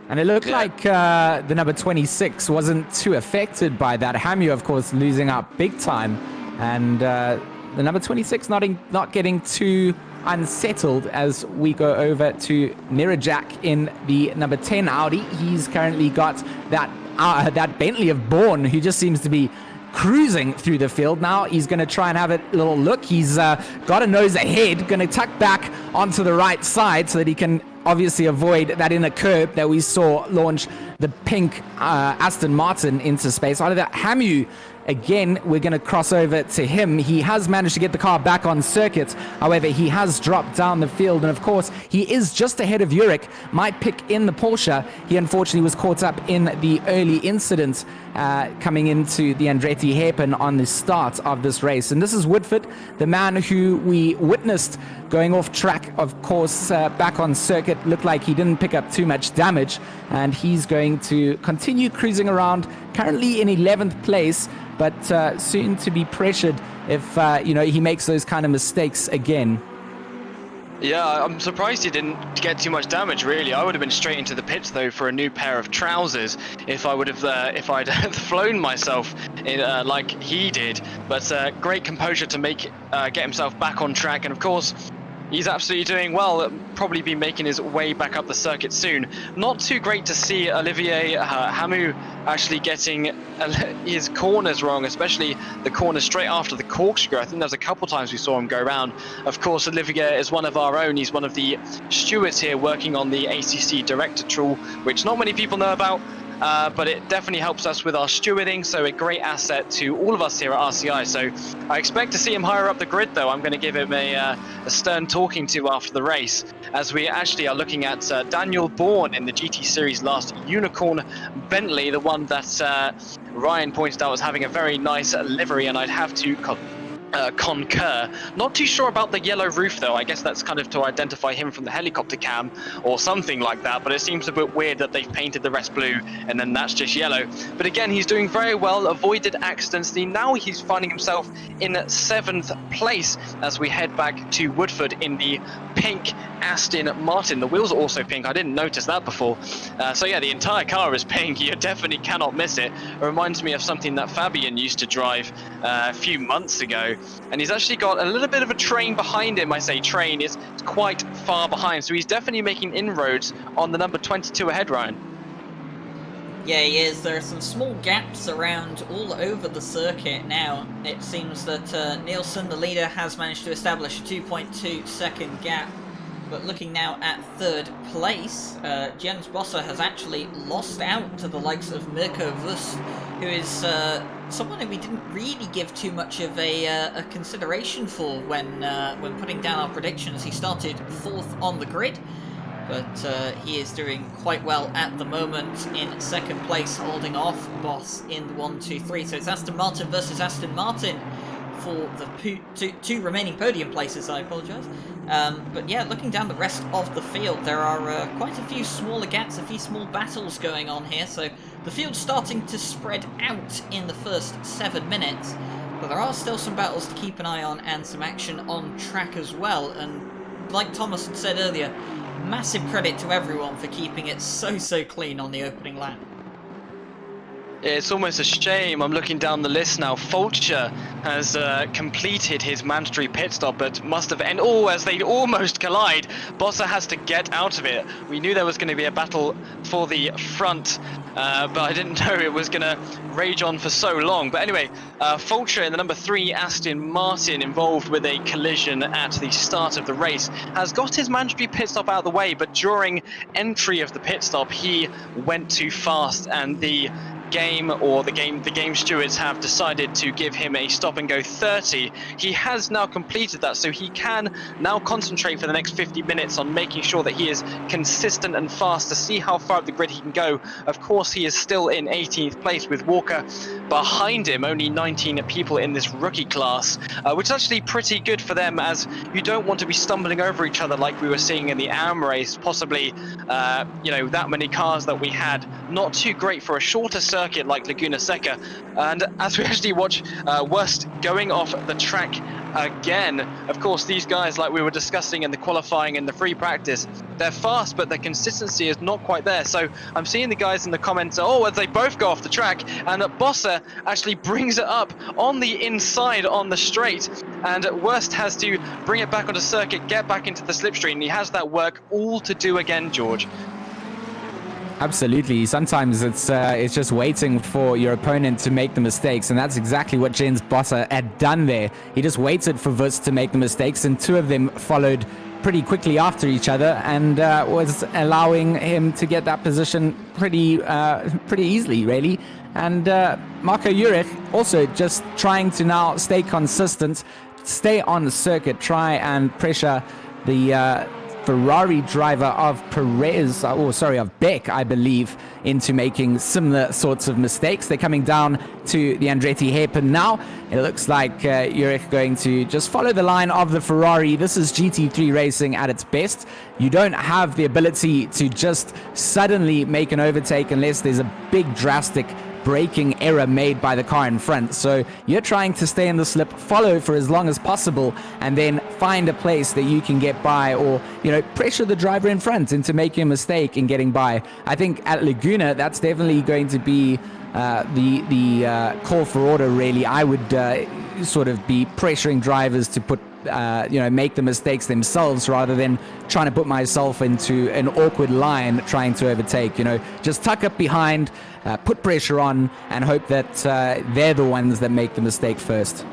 And it looked like the number 26 wasn't too affected by that. Hamu, of course, losing out big time. And the number 26 not getting too unsettled as we go over to Mirajak in the number 10 Audi. He's currently got that Bentley of Bourne, who just seems to be cruising through the field. Now he's going to try and have a little look. He's got a nose ahead, going to tuck back onto the right side so that he can obviously avoid that inner curb that we saw launch the pink Aston Martin into space. Out of that, Hamu, again, we're going to cross over to him. He has managed to get the car back on circuit. However, he has dropped down the field. And of course, he is just ahead of Jurek, might pick in the Porsche. He unfortunately was caught up in the early incident coming into the Andretti hairpin on the start of this race. And this is Woodford, the man who we witnessed going off track, of course, back on circuit. Looked like he didn't pick up too much damage. And he's going to continue cruising around, currently in 11th place, but soon to be pressured if he makes those kind of mistakes again. Yeah, I'm surprised he didn't get too much damage, really. I would have been straight into the pits, though, for a new pair of trousers if I'd flown myself in, like he did. But great composure to get himself back on track. And of course, he's absolutely doing well. Probably be making his way back up the circuit soon. Not too great to see Olivier Hamu actually getting his corners wrong, especially the corner straight after the corkscrew. I think there's a couple times we saw him go around. Of course, Olivier is one of our own. He's one of the stewards here working on the ACC director tool, which not many people know about. But it definitely helps us with our stewarding, so a great asset to all of us here at RCI. So I expect to see him higher up the grid, though. I'm going to give him a stern talking to after the race, as we actually are looking at Daniel Bourne in the GT Series last Unicorn Bentley, the one that Ryan pointed out was having a very nice livery, and I'd have to concur. Not too sure about the yellow roof, though. I guess that's kind of to identify him from the helicopter cam or something like that, but it seems a bit weird that they've painted the rest blue and then that's just yellow. But again, he's doing very well, avoided accidents. Now he's finding himself in 7th place as we head back to Woodford in the pink Aston Martin. The wheels are also pink. I didn't notice that before. So yeah, the entire car is pink. You definitely cannot miss it. It reminds me of something that Fabian used to drive a few months ago. And he's actually got a little bit of a train behind him. I say train, it's quite far behind. So he's definitely making inroads on the number 22 ahead, Ryan. Yeah, he is. There are some small gaps around all over the circuit now. It seems that Nielsen, the leader, has managed to establish a 2.2 second gap. But looking now at 3rd place, Jens Bosse has actually lost out to the likes of Mirko Vuss, who is someone who we didn't really give too much of a consideration for when putting down our predictions. He started 4th on the grid, but he is doing quite well at the moment in 2nd place, holding off Boss in the 1, 2, 3. So it's Aston Martin versus Aston Martin for the two remaining podium places, I apologise. But yeah, looking down the rest of the field, there are quite a few smaller gaps, a few small battles going on here, so the field's starting to spread out in the first 7 minutes, but there are still some battles to keep an eye on and some action on track as well. And like Thomas had said earlier, massive credit to everyone for keeping it so clean on the opening lap. It's almost a shame. I'm looking down the list now. Fulcher has completed his mandatory pit stop, but must have ended. Oh, as they almost collide, Bosse has to get out of it. We knew there was going to be a battle for the front, but I didn't know it was going to rage on for so long. But anyway, Fulcher in the number 3 Aston Martin, involved with a collision at the start of the race, has got his mandatory pit stop out of the way, but during entry of the pit stop, he went too fast, and the game, or the game stewards have decided to give him a stop and go 30. He has now completed that, so he can now concentrate for the next 50 minutes on making sure that he is consistent and fast to see how far up the grid he can go. Of course, he is still in 18th place with Walker behind him, only 19 people in this rookie class, which is actually pretty good for them, as you don't want to be stumbling over each other like we were seeing in the AM race, possibly, you know, that many cars that we had. Not too great for a shorter circuit like Laguna Seca. And as we actually watch Worst going off the track again, of course, these guys, like we were discussing in the qualifying and the free practice, they're fast, but their consistency is not quite there. So I'm seeing the guys in the comments, oh, as they both go off the track, and Bossa actually brings it up on the inside on the straight, and Worst has to bring it back onto circuit, get back into the slipstream, and he has that work all to do again, George. Absolutely. Sometimes it's just waiting for your opponent to make the mistakes, and that's exactly what Jens Bossa had done there. He just waited for Wurst to make the mistakes, and two of them followed pretty quickly after each other, and was allowing him to get that position pretty easily, really. And Marco Jurich also just trying to now stay consistent, stay on the circuit, try and pressure the Ferrari driver of of Beck, I believe, into making similar sorts of mistakes. They're coming down to the Andretti hairpin now. It looks like Jurich going to just follow the line of the Ferrari. This is GT3 racing at its best. You don't have the ability to just suddenly make an overtake unless there's a big drastic braking error made by the car in front. So you're trying to stay in the slip, follow for as long as possible, and then find a place that you can get by, or, you know, pressure the driver in front into making a mistake in getting by. I think at Laguna, that's definitely going to be the call for order, really. I would sort of be pressuring drivers to put make the mistakes themselves, rather than trying to put myself into an awkward line trying to overtake. You know, just tuck up behind, put pressure on, and hope that they're the ones that make the mistake first.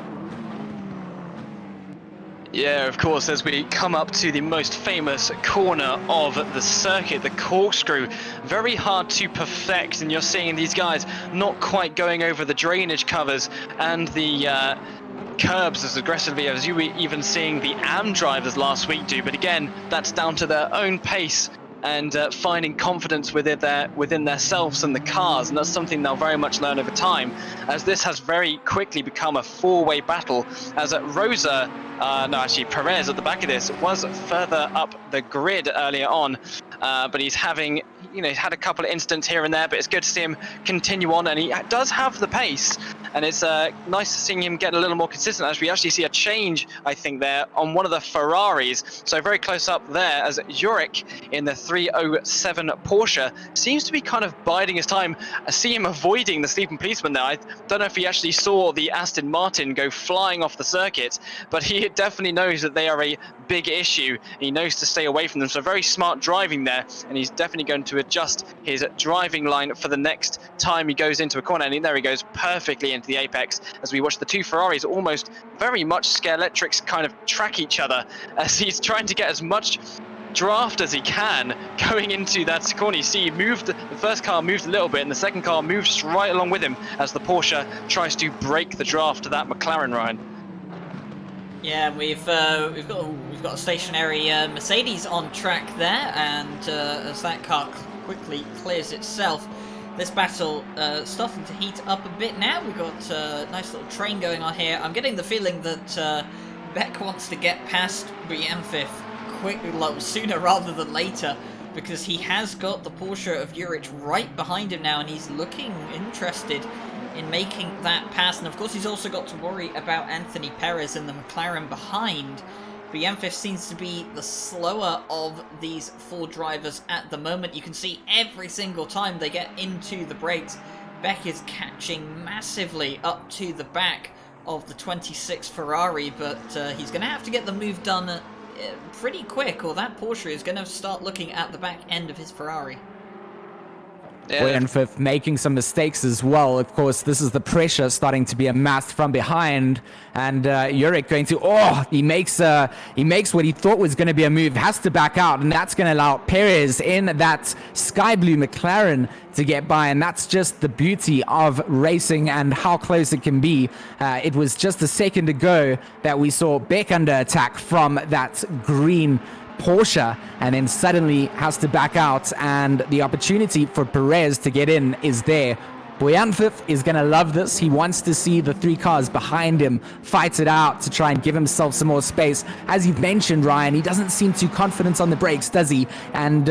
Yeah, of course, as we come up to the most famous corner of the circuit, the corkscrew, very hard to perfect, and you're seeing these guys not quite going over the drainage covers and the curbs as aggressively as you were even seeing the AM drivers last week do. But again, that's down to their own pace and finding confidence within themselves and the cars, and that's something they'll very much learn over time, as this has very quickly become a four-way battle, as Perez at the back of this was further up the grid earlier on, but he's having, he's had a couple of incidents here and there, but it's good to see him continue on, and he does have the pace, and it's nice to see him get a little more consistent, as we actually see a change, I think, there on one of the Ferraris. So very close up there, as Jurich in the 307 Porsche seems to be kind of biding his time. I see him avoiding the sleeping policeman there. I don't know if he actually saw the Aston Martin go flying off the circuit, but he definitely knows that they are a big issue. He knows to stay away from them, so very smart driving there, and he's definitely going to adjust his driving line for the next time he goes into a corner, and there he goes perfectly into the apex, as we watch the two Ferraris almost very much Scare-Electrics kind of track each other, as he's trying to get as much draft as he can going into that corner. You see, the first car moved a little bit, and the second car moves right along with him as the Porsche tries to break the draft to that McLaren, Ryan. Yeah, we've got a stationary Mercedes on track there, and as that car quickly clears itself, this battle starting to heat up a bit now. We've got a nice little train going on here. I'm getting the feeling that Beck wants to get past BM5 sooner rather than later, because he has got the Porsche of Jurich right behind him now, and he's looking interested in making that pass. And of course he's also got to worry about Anthony Perez and the McLaren behind. BM5 seems to be the slower of these four drivers at the moment. You can see every single time they get into the brakes, Beck is catching massively up to the back of the 26 Ferrari, but he's going to have to get the move done pretty quick, or that Porsche is going to start looking at the back end of his Ferrari. Boyan Fifth making some mistakes as well. Of course, this is the pressure starting to be amassed from behind, and Jurek going to, he makes what he thought was going to be a move, has to back out, and that's going to allow Perez in that sky blue McLaren to get by, and that's just the beauty of racing and how close it can be. It was just a second ago that we saw Beck under attack from that green Porsche, and then suddenly has to back out, and the opportunity for Perez to get in is there. Boyan Fifth is going to love this. He wants to see the 3 cars behind him fight it out to try and give himself some more space. As you've mentioned, Ryan, he doesn't seem too confident on the brakes, does he? And,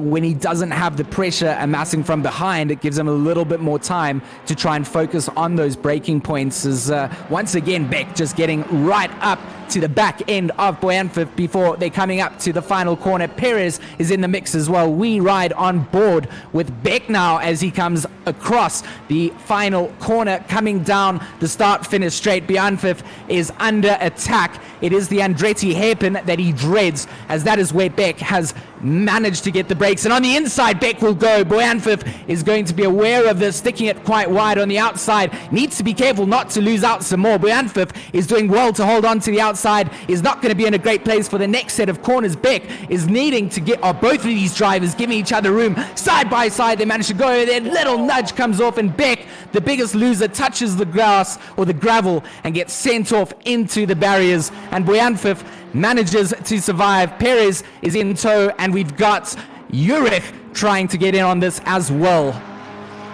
when he doesn't have the pressure amassing from behind, it gives him a little bit more time to try and focus on those braking points. As once again, Beck just getting right up to the back end of Boyan Fifth before they're coming up to the final corner. Perez is in the mix as well. We ride on board with Beck now as he comes across the final corner, coming down the start-finish straight. Boyan Fifth is under attack. It is the Andretti hairpin that he dreads, as that is where Beck has managed to get the brakes, and on the inside Beck will go. Boyan Fifth is going to be aware of this, sticking it quite wide on the outside, needs to be careful not to lose out some more. Boyan Fifth is doing well to hold on to the outside, is not going to be in a great place for the next set of corners. Beck is needing to get, both of these drivers giving each other room, side by side they manage to go, their little nudge comes off, and Beck, the biggest loser, touches the grass or the gravel and gets sent off into the barriers, and Boyan Fifth manages to survive. Perez is in tow, and we've got Jurek trying to get in on this as well.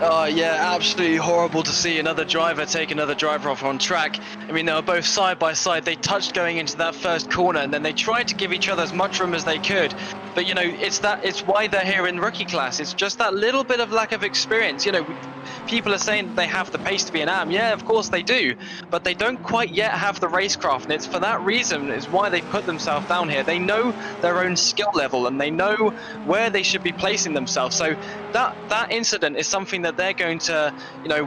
Oh yeah, absolutely horrible to see another driver take another driver off on track. I mean, they were both side by side. They touched going into that first corner, and then they tried to give each other as much room as they could. But it's why they're here in rookie class. It's just that little bit of lack of experience. People are saying that they have the pace to be an AM. Yeah, of course they do, but they don't quite yet have the racecraft, and it's for that reason is why they put themselves down here. They know their own skill level, and they know where they should be placing themselves. So that incident is something that they're going to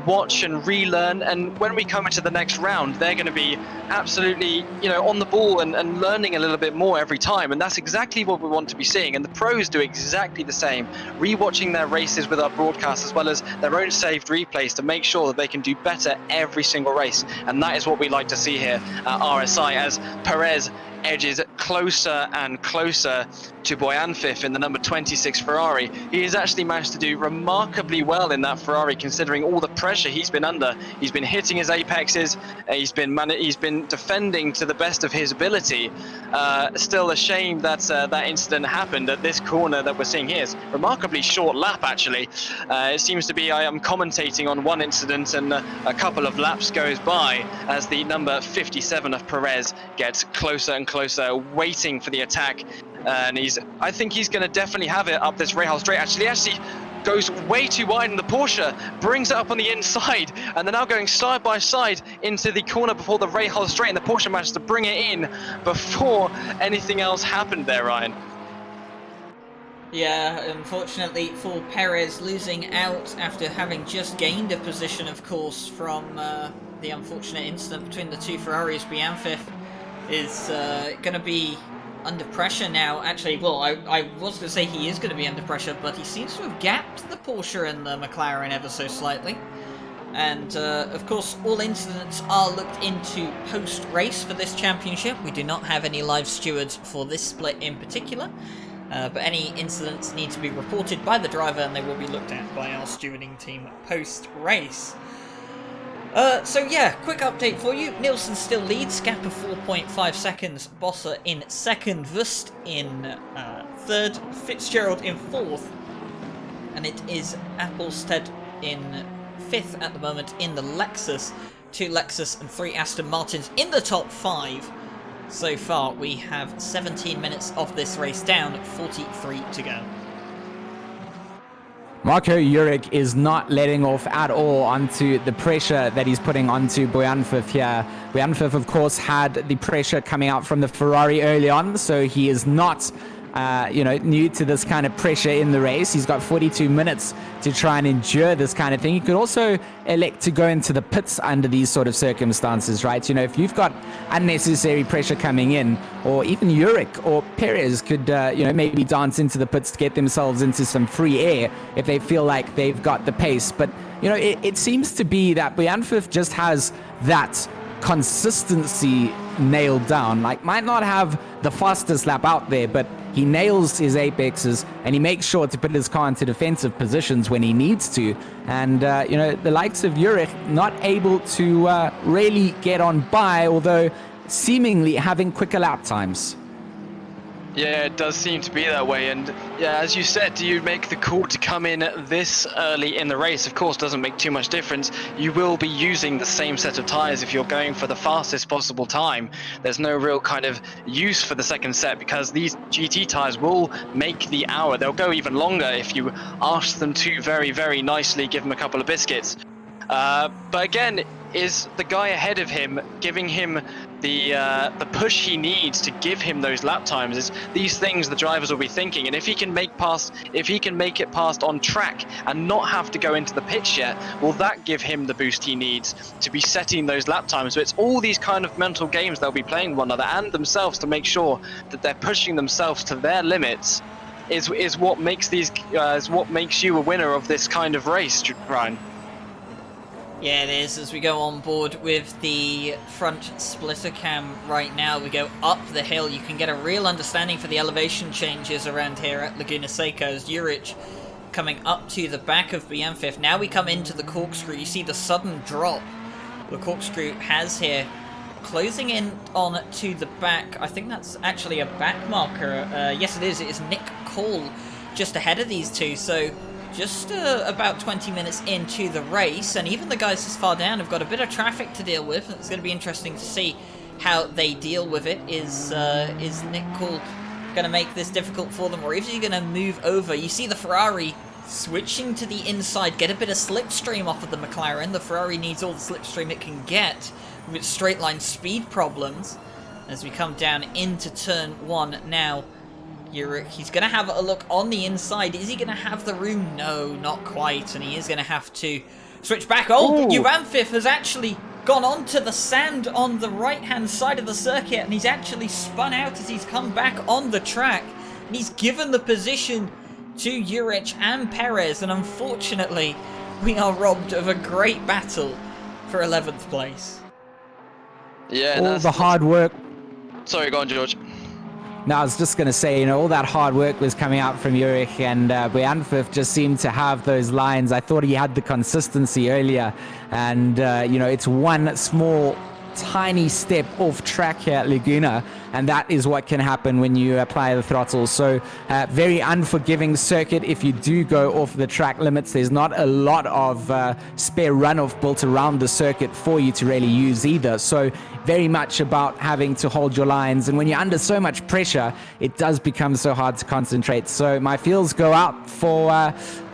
watch and relearn, and when we come into the next round, they're going to be absolutely on the ball and learning a little bit more every time, and that's exactly what we want to be seeing. And the pros do exactly the same, rewatching their races with our broadcast as well as their own saved replays to make sure that they can do better every single race, and that is what we like to see here at RSI as Perez edges closer and closer to Boyan Fifth in the number 26 Ferrari. He has actually managed to do remarkably well in that Ferrari, considering all the pressure he's been under. He's been hitting his apexes, he's been defending to the best of his ability. Still a shame that that incident happened at this corner that we're seeing here. It's a remarkably short lap, actually. It seems to be I am commentating on one incident, and a couple of laps goes by as the number 57 of Perez gets closer and closer, waiting for the attack, and I think he's going to definitely have it up this Rahal straight. Actually goes way too wide in the Porsche, brings it up on the inside, and they're now going side by side into the corner before the Rahal straight, and the Porsche managed to bring it in before anything else happened there, Ryan. Yeah, unfortunately for Perez, losing out after having just gained a position, of course, from the unfortunate incident between the two Ferraris. Boyan Fifth is going to be under pressure now. Actually, well, I was going to say he is going to be under pressure, but he seems to have gapped the Porsche and the McLaren ever so slightly. And, of course, all incidents are looked into post-race for this championship. We do not have any live stewards for this split in particular, but any incidents need to be reported by the driver, and they will be looked at by our stewarding team post-race. So yeah, quick update for you. Nielsen still leads, gap of 4.5 seconds. Bosser in second, Vust in third, Fitzgerald in fourth, and it is Applestead in fifth at the moment in the Lexus. 2 Lexus and 3 Aston Martins in the top 5. So far, we have 17 minutes of this race down, 43 to go. Marco Jurek is not letting off at all onto the pressure that he's putting onto Boyan Fifth here. Boyan Fifth, of course, had the pressure coming out from the Ferrari early on, so he is not new to this kind of pressure in the race. He's got 42 minutes to try and endure this kind of thing. He could also elect to go into the pits under these sort of circumstances, right? If you've got unnecessary pressure coming in, or even Uric or Perez could, maybe dance into the pits to get themselves into some free air if they feel like they've got the pace. But, it seems to be that Bojanfif just has that consistency nailed down. Like, might not have the fastest lap out there, but he nails his apexes and he makes sure to put his car into defensive positions when he needs to. And, the likes of Uric not able to really get on by, although seemingly having quicker lap times. Yeah, it does seem to be that way. And yeah, as you said, do you make the call to come in this early in the race? Of course, doesn't make too much difference. You will be using the same set of tyres if you're going for the fastest possible time. There's no real kind of use for the second set because these GT tyres will make the hour. They'll go even longer if you ask them to very, very nicely, give them a couple of biscuits. But again, is the guy ahead of him giving him the push he needs to give him those lap times? Is these things the drivers will be thinking, and if he can make it past on track and not have to go into the pits yet, will that give him the boost he needs to be setting those lap times? So it's all these kind of mental games they'll be playing one another and themselves to make sure that they're pushing themselves to their limits. Is what makes you a winner of this kind of race, Ryan. Yeah, it is. As we go on board with the front splitter cam right now, we go up the hill. You can get a real understanding for the elevation changes around here at Laguna Seca as Juric coming up to the back of Bojanfif. Now we come into the corkscrew. You see the sudden drop the corkscrew has here, closing in on to the back. I think that's actually a back marker. Yes, it is. It is Nick Cole just ahead of these two. So just about 20 minutes into the race, and even the guys this far down have got a bit of traffic to deal with. It's going to be interesting to see how they deal with it. Is Nick Cole going to make this difficult for them, or is he going to move over? You see the Ferrari switching to the inside, get a bit of slipstream off of the McLaren. The Ferrari needs all the slipstream it can get with its straight line speed problems. As we come down into turn one now, he's going to have a look on the inside. Is he going to have the room? No, not quite. And he is going to have to switch back. Oh, Bojanfif has actually gone onto the sand on the right-hand side of the circuit, and he's actually spun out as he's come back on the track. And he's given the position to Juric and Perez, and unfortunately, we are robbed of a great battle for 11th place. Yeah, all the hard work. Sorry, go on, George. No, I was just going to say, all that hard work was coming out from Juric, and Bojanfif just seemed to have those lines. I thought he had the consistency earlier, and, it's one small, tiny step off track here at Laguna, and that is what can happen when you apply the throttle. So very unforgiving circuit if you do go off the track limits. There's not a lot of spare runoff built around the circuit for you to really use either. So very much about having to hold your lines, and when you're under so much pressure, it does become so hard to concentrate. So my feels go out for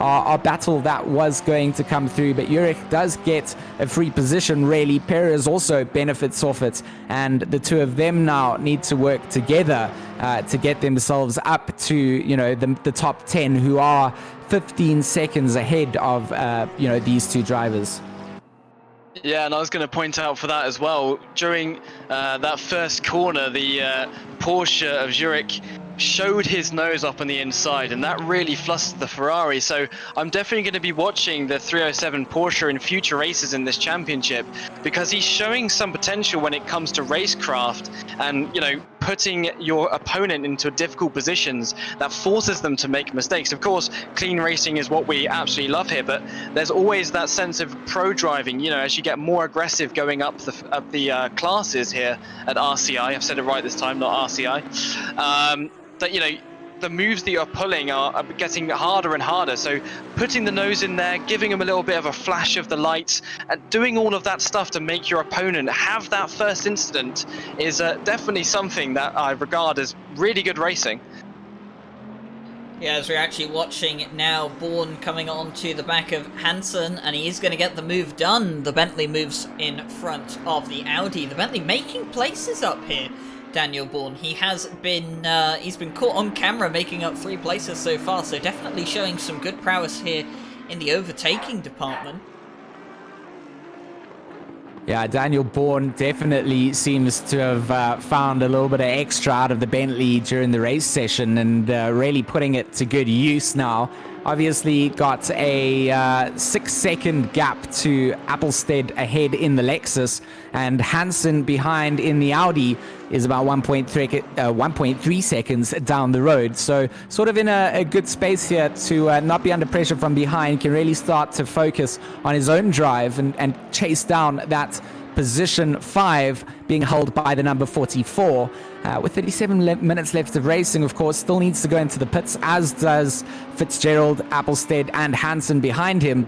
our battle that was going to come through, but Juric does get a free position really. Perez also benefits off it, and the two of them now need to work together to get themselves up to the top 10, who are 15 seconds ahead of these two drivers. Yeah, and I was going to point out for that as well, during that first corner, the Porsche of Juric showed his nose up on the inside, and that really flustered the Ferrari. So I'm definitely going to be watching the 307 Porsche in future races in this championship, because he's showing some potential when it comes to racecraft and, putting your opponent into difficult positions that forces them to make mistakes. Of course, clean racing is what we absolutely love here, but there's always that sense of pro driving, as you get more aggressive going up the classes here at RCI. I've said it right this time, not RCI. That the moves that you're pulling are getting harder and harder. So putting the nose in there, giving them a little bit of a flash of the lights, and doing all of that stuff to make your opponent have that first incident is definitely something that I regard as really good racing. Yeah, as we're actually watching now, Bourne coming on to the back of Hansen, and he is going to get the move done. The Bentley moves in front of the Audi. The Bentley making places up here Daniel Bourne. He has been he's been caught on camera making up 3 places so far, so definitely showing some good prowess here in the overtaking department. Yeah, Daniel Bourne definitely seems to have found a little bit of extra out of the Bentley during the race session and really putting it to good use now. Obviously got a 6-second gap to Applestead ahead in the Lexus, and Hansen behind in the Audi is about 1.3 seconds down the road. So sort of in a good space here to not be under pressure from behind, can really start to focus on his own drive and chase down that position 5 being held by the number 44. With 37 minutes left of racing, of course, still needs to go into the pits, as does Fitzgerald, Applestead, and Hansen behind him.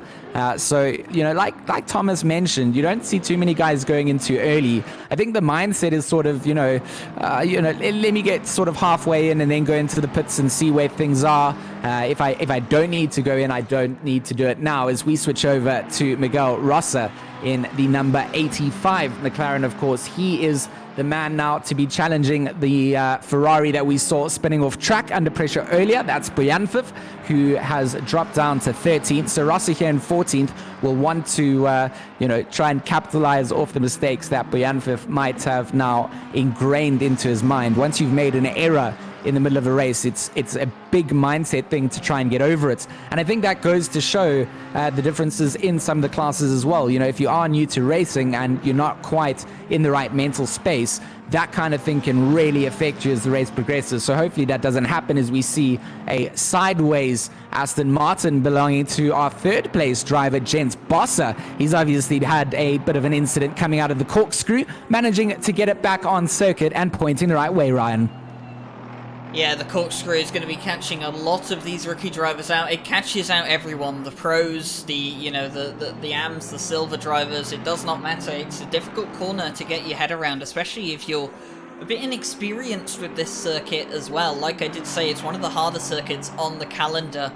So, you know, like Thomas mentioned, you don't see too many guys going in too early. I think the mindset is sort of, let me get sort of halfway in and then go into the pits and see where things are. If I don't need to go in, I don't need to do it now, as we switch over to Miguel Rosser in the number 85 McLaren. Of course, he is the man now to be challenging the Ferrari that we saw spinning off track under pressure earlier. That's Boyanfiv, who has dropped down to 13th. So Rossi here in 14th will want to, try and capitalize off the mistakes that Boyanfiv might have now ingrained into his mind. Once you've made an error in the middle of a race, it's a big mindset thing to try and get over it. And I think that goes to show the differences in some of the classes as well. You know, if you are new to racing and you're not quite in the right mental space, that kind of thing can really affect you as the race progresses. So hopefully that doesn't happen, as we see a sideways Aston Martin belonging to our 3rd place driver, Jens Bosser. He's obviously had a bit of an incident coming out of the corkscrew, managing to get it back on circuit and pointing the right way, Ryan. Yeah, the corkscrew is going to be catching a lot of these rookie drivers out. It catches out everyone, the pros, the AMs, the silver drivers. It does not matter. It's a difficult corner to get your head around, especially if you're a bit inexperienced with this circuit as well. Like I did say, it's one of the harder circuits on the calendar,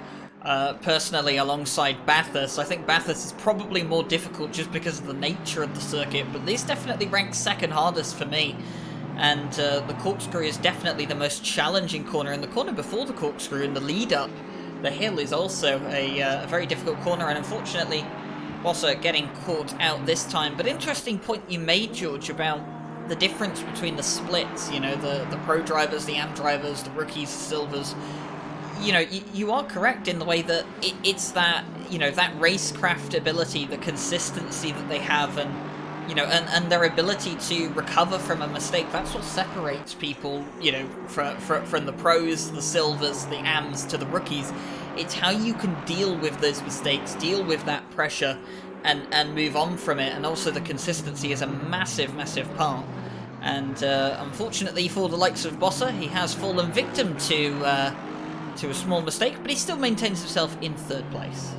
personally, alongside Bathurst. I think Bathurst is probably more difficult just because of the nature of the circuit, but this definitely ranks 2nd hardest for me. And the corkscrew is definitely the most challenging corner, and the corner before the corkscrew in the lead-up, the hill, is also a very difficult corner, and unfortunately also getting caught out this time. But interesting point you made, George, about the difference between the splits, you know, the pro drivers, the AM drivers, the rookies, the silvers. You know, you are correct in the way that it's that, you know, that racecraft ability, the consistency that they have, and you know, and their ability to recover from a mistake. That's what separates people, you know, from the pros, the silvers, the AMs, to the rookies. It's how you can deal with those mistakes, deal with that pressure, and move on from it. And also the consistency is a massive, massive part. And unfortunately for the likes of Bosser, he has fallen victim to a small mistake, but he still maintains himself in 3rd place.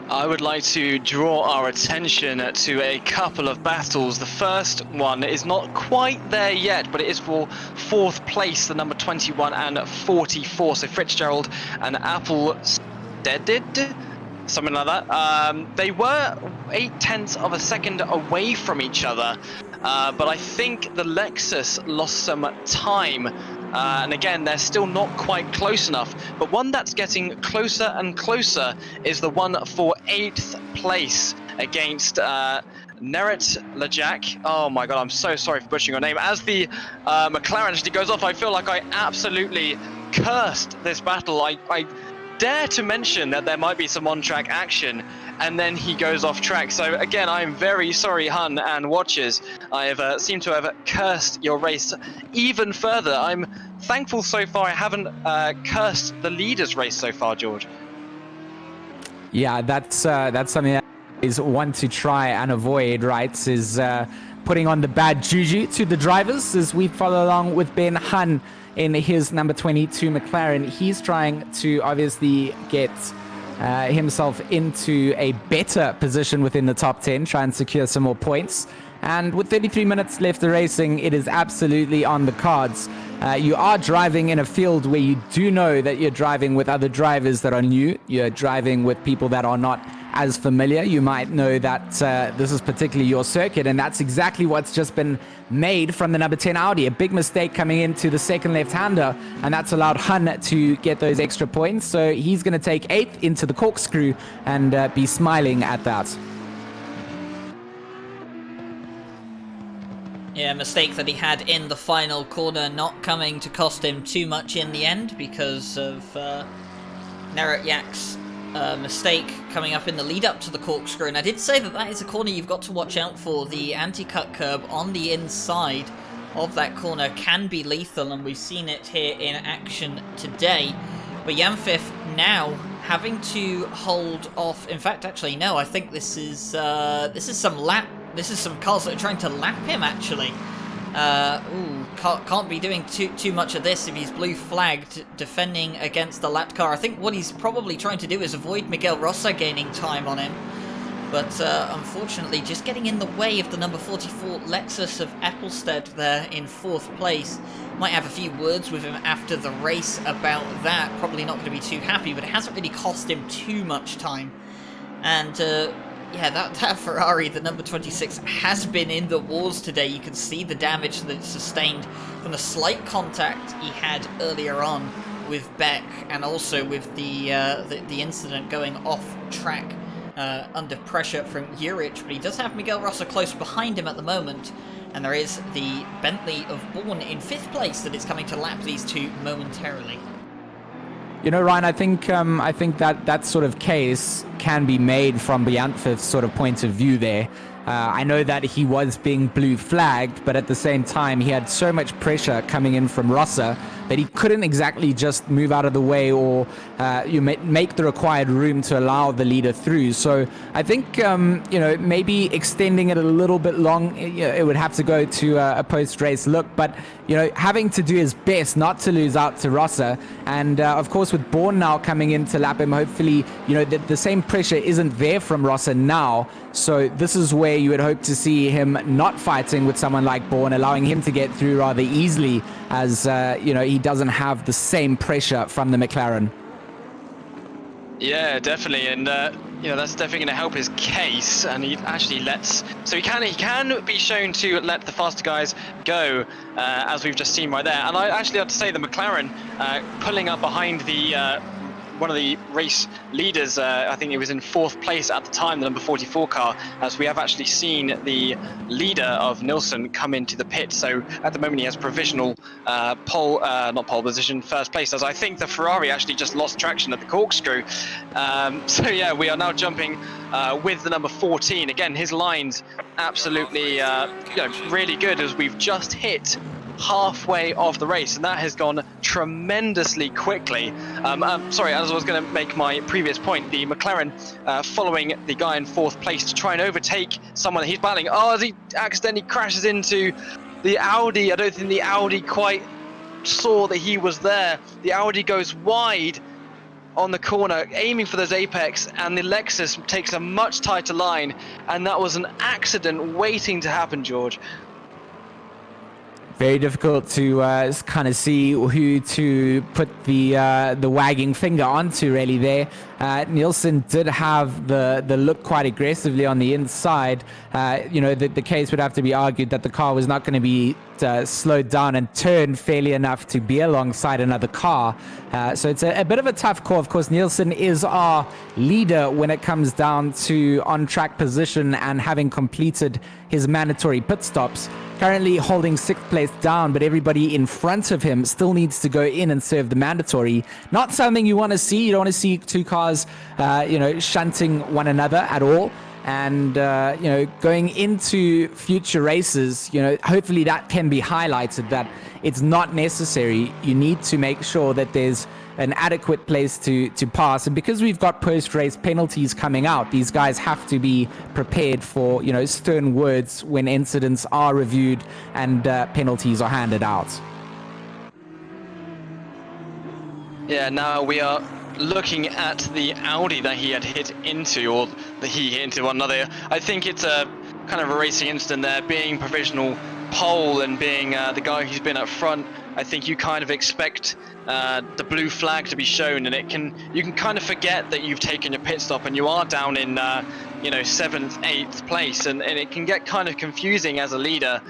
I would like to draw our attention to a couple of battles. The first one is not quite there yet, but it is for 4th place, the number 21 and 44. So Fitzgerald and Applestead, something like that. They were 0.8 of a second away from each other, but I think the Lexus lost some time. And again, they're still not quite close enough, but one that's getting closer and closer is the one for 8th place against Neret Lajak. Oh my god, I'm so sorry for butchering your name. As the McLaren actually goes off, I feel like I absolutely cursed this battle. I dare to mention that there might be some on-track action, and then he goes off track. So again, I'm very sorry, Hun and watchers. I have seemed to have cursed your race even further. I'm thankful so far I haven't cursed the leaders' race so far, George. Yeah, that's something that is one to try and avoid, right? Is putting on the bad juju to the drivers, as we follow along with Ben Hun in his number 22 McLaren. He's trying to obviously get himself into a better position within the top 10, try and secure some more points. And with 33 minutes left of racing, it is absolutely on the cards. You are driving in a field where you do know that you're driving with other drivers that are new. You're driving with people that are not as familiar, you might know that this is particularly your circuit, and that's exactly what's just been made from the number 10 Audi. A big mistake coming into the second left-hander, and that's allowed Hun to get those extra points. So he's going to take 8th into the corkscrew and be smiling at that. Yeah, mistake that he had in the final corner, not coming to cost him too much in the end because of Neratyak's mistake coming up in the lead up to the corkscrew. And I did say that is a corner you've got to watch out for. The anti-cut curb on the inside of that corner can be lethal, and we've seen it here in action today. But Yamfif now having to hold off. In fact, actually, no, I think this is some cars that are trying to lap him, actually. Can't be doing too much of this if he's blue flagged defending against the lapped car. I think what he's probably trying to do is avoid Miguel Rosa gaining time on him. But unfortunately, just getting in the way of the number 44 Lexus of Eppelstead there in 4th place. Might have a few words with him after the race about that. Probably not going to be too happy, but it hasn't really cost him too much time. And yeah, that Ferrari, the number 26, has been in the wars today. You can see the damage that it sustained from the slight contact he had earlier on with Beck, and also with the incident going off track under pressure from Juric. But he does have Miguel Rosa close behind him at the moment, and there is the Bentley of Bourne in 5th place that is coming to lap these two momentarily. You know, Ryan, I think that sort of case can be made from Yamfif's sort of point of view there. I know that he was being blue flagged, but at the same time, he had so much pressure coming in from Rosa that he couldn't exactly just move out of the way or make the required room to allow the leader through. So I think, maybe extending it a little bit long, it would have to go to a post-race look. But, having to do his best not to lose out to Rosa. And, of course, with Bourne now coming in to lap him, hopefully, the same pressure isn't there from Rosa now. So this is where you would hope to see him not fighting with someone like Bourne, allowing him to get through rather easily as, he doesn't have the same pressure from the McLaren. Yeah, definitely, and that's definitely going to help his case. And he actually he can be shown to let the faster guys go, as we've just seen right there. And I actually have to say the McLaren pulling up behind the one of the race leaders, I think it was in 4th place at the time, the number 44 car, as we have actually seen the leader of Nilsson come into the pit. So at the moment he has provisional not pole position, 1st place, as I think the Ferrari actually just lost traction at the corkscrew. So yeah, we are now jumping with the number 14. Again, his lines absolutely really good, as we've just hit halfway of the race, and that has gone tremendously quickly. Sorry, as I was going to make my previous point, the McLaren following the guy in 4th place to try and overtake someone that he's battling. Oh, as he accidentally crashes into the Audi. I don't think the Audi quite saw that he was there. The Audi goes wide on the corner, aiming for those apex, and the Lexus takes a much tighter line, and that was an accident waiting to happen, George. Very difficult to kind of see who to put the wagging finger onto, really, there. Nielsen did have the look quite aggressively on the inside. The case would have to be argued that the car was not going to be slowed down and turned fairly enough to be alongside another car. So it's a bit of a tough call. Of course, Nielsen is our leader when it comes down to on-track position and having completed his mandatory pit stops. Currently holding 6th place down, but everybody in front of him still needs to go in and serve the mandatory. Not something you want to see. You don't want to see two cars, shunting one another at all. And, going into future races, hopefully that can be highlighted, that it's not necessary. You need to make sure that there's an adequate place to pass. And because we've got post-race penalties coming out, these guys have to be prepared for, stern words when incidents are reviewed and penalties are handed out. Yeah, now we are looking at the Audi that he had hit into, or that he hit into one another. I think it's kind of a racing incident there, being provisional pole and being the guy who's been up front. I think you kind of expect the blue flag to be shown, and you can kind of forget that you've taken your pit stop and you are down in 7th, 8th place, and it can get kind of confusing as a leader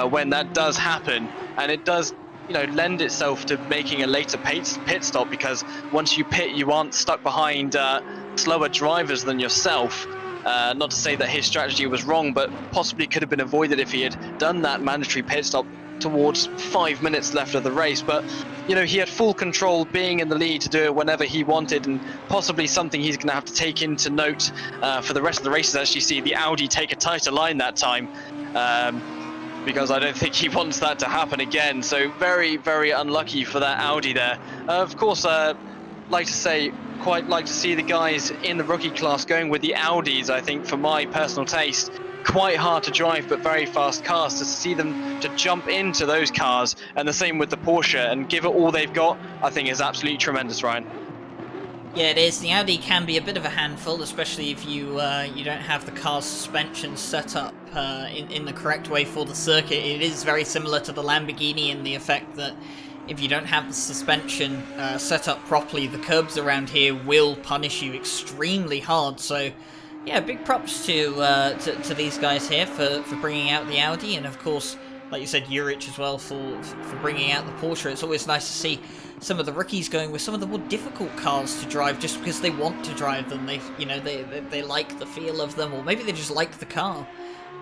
when that does happen, and it does lend itself to making a later pit stop, because once you pit, you aren't stuck behind slower drivers than yourself. Not to say that his strategy was wrong, but possibly could have been avoided if he had done that mandatory pit stop towards 5 minutes left of the race. But he had full control, being in the lead, to do it whenever he wanted, and possibly something he's going to have to take into note for the rest of the races. Actually see the Audi take a tighter line that time, because I don't think he wants that to happen again. So very, very unlucky for that Audi there. Of course, quite like to see the guys in the rookie class going with the Audis. I think, for my personal taste, quite hard to drive but very fast cars. To see them to jump into those cars, and the same with the Porsche, and give it all they've got, I think is absolutely tremendous, Ryan. Yeah, it is. The Audi can be a bit of a handful, especially if you don't have the car's suspension set up in the correct way for the circuit. It is very similar to the Lamborghini in the effect that if you don't have the suspension set up properly, the curbs around here will punish you extremely hard. So, yeah, big props to these guys here for bringing out the Audi, and of course, like you said, Jurich as well for bringing out the Porsche. It's always nice to see some of the rookies going with some of the more difficult cars to drive, just because they want to drive them. They like the feel of them, or maybe they just like the car.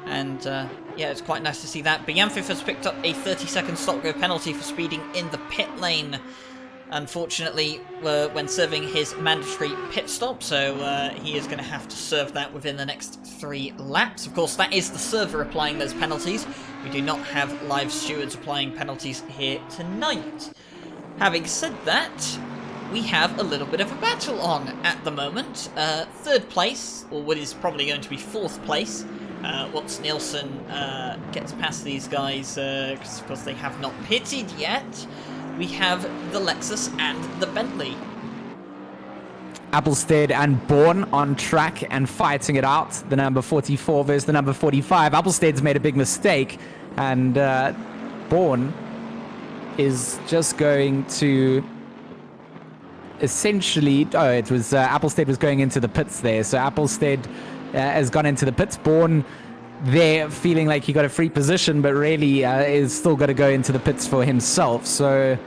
And yeah, it's quite nice to see that. But Yamfif has picked up a 30-second stop-go penalty for speeding in the pit lane, unfortunately, when serving his mandatory pit stop, so he is going to have to serve that within the next 3 laps. Of course, that is the server applying those penalties. We do not have live stewards applying penalties here tonight. Having said that, we have a little bit of a battle on at the moment. 3rd place, or what is probably going to be 4th place, once Nielsen gets past these guys, because of course they have not pitted yet. We have the Lexus and the Bentley. Applestead and Bourne on track and fighting it out. The number 44 versus the number 45. Applestead's made a big mistake, and Bourne is just going to essentially... Oh, it was Applestead was going into the pits there. So Applestead has gone into the pits. Bourne there feeling like he got a free position, but really is still got to go into the pits for himself. So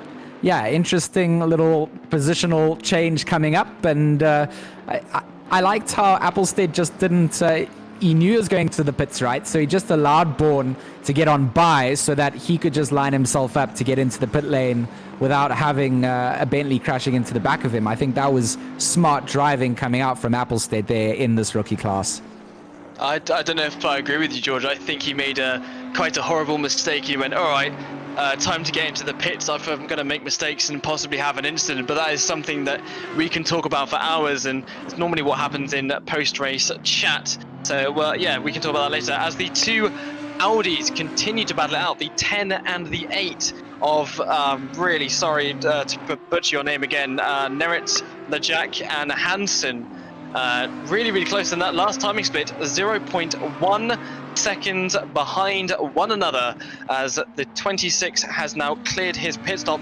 yeah, interesting little positional change coming up. And I liked how Applestead just didn't... he knew he was going to the pits, right? So he just allowed Bourne to get on by so that he could just line himself up to get into the pit lane without having a Bentley crashing into the back of him. I think that was smart driving coming out from Applestead there in this rookie class. I don't know if I agree with you, George. I think he made quite a horrible mistake. He went, all right, time to get into the pits. I'm going to make mistakes and possibly have an incident. But that is something that we can talk about for hours, and it's normally what happens in post-race chat. So, yeah, we can talk about that later. As the 2 Audis continue to battle it out, the 10 and the 8 of, really sorry to butcher your name again, Neritz, Lajak, and Hansen. Really, really close in that last timing split, 0.1 seconds behind one another, as the 26 has now cleared his pit stop.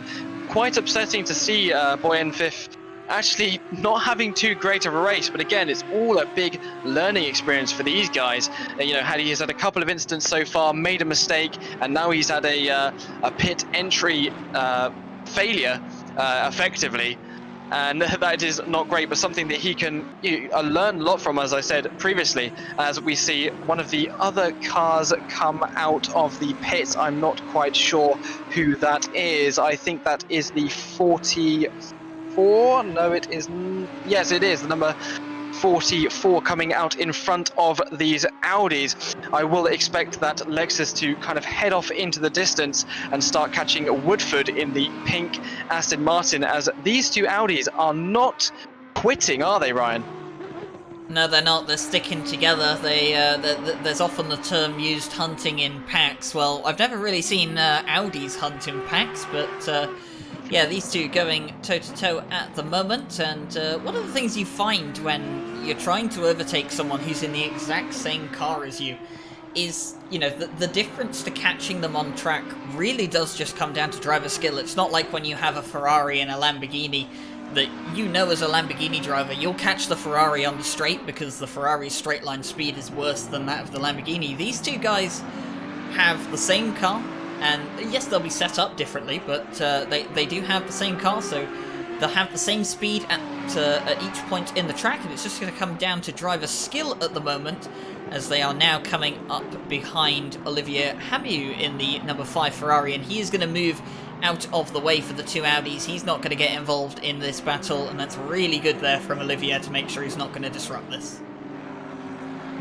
Quite upsetting to see Boyan Fifth actually not having too great of a race, but again, it's all a big learning experience for these guys. He's had a couple of incidents so far, made a mistake, and now he's had a pit entry failure, effectively. And that is not great, but something that he can learn a lot from, as I said previously, as we see one of the other cars come out of the pits. I'm not quite sure who that is. I think that is the 44. No, it is. Yes, it is the number 44 coming out in front of these Audis. I will expect that Lexus to kind of head off into the distance and start catching Woodford in the pink Aston Martin, as these 2 Audis are not quitting, are they, Ryan? No, they're not. They're sticking together. There's often the term used, hunting in packs. Well, I've never really seen Audis hunt in packs, but yeah, these 2 going toe-to-toe at the moment. And what are the things you find when you're trying to overtake someone who's in the exact same car as you? is, you know, the difference to catching them on track really does just come down to driver skill. It's not like when you have a Ferrari and a Lamborghini that, you know, as a Lamborghini driver, you'll catch the Ferrari on the straight because the Ferrari's straight line speed is worse than that of the Lamborghini. These two guys have the same car, and yes, they'll be set up differently, but they do have the same car, so they'll have the same speed at each point in the track, and it's just going to come down to driver skill at the moment, as they are now coming up behind Olivier Hamiu in the number 5 Ferrari, and he is going to move out of the way for the 2 Audis. He's not going to get involved in this battle, and that's really good there from Olivier to make sure he's not going to disrupt this.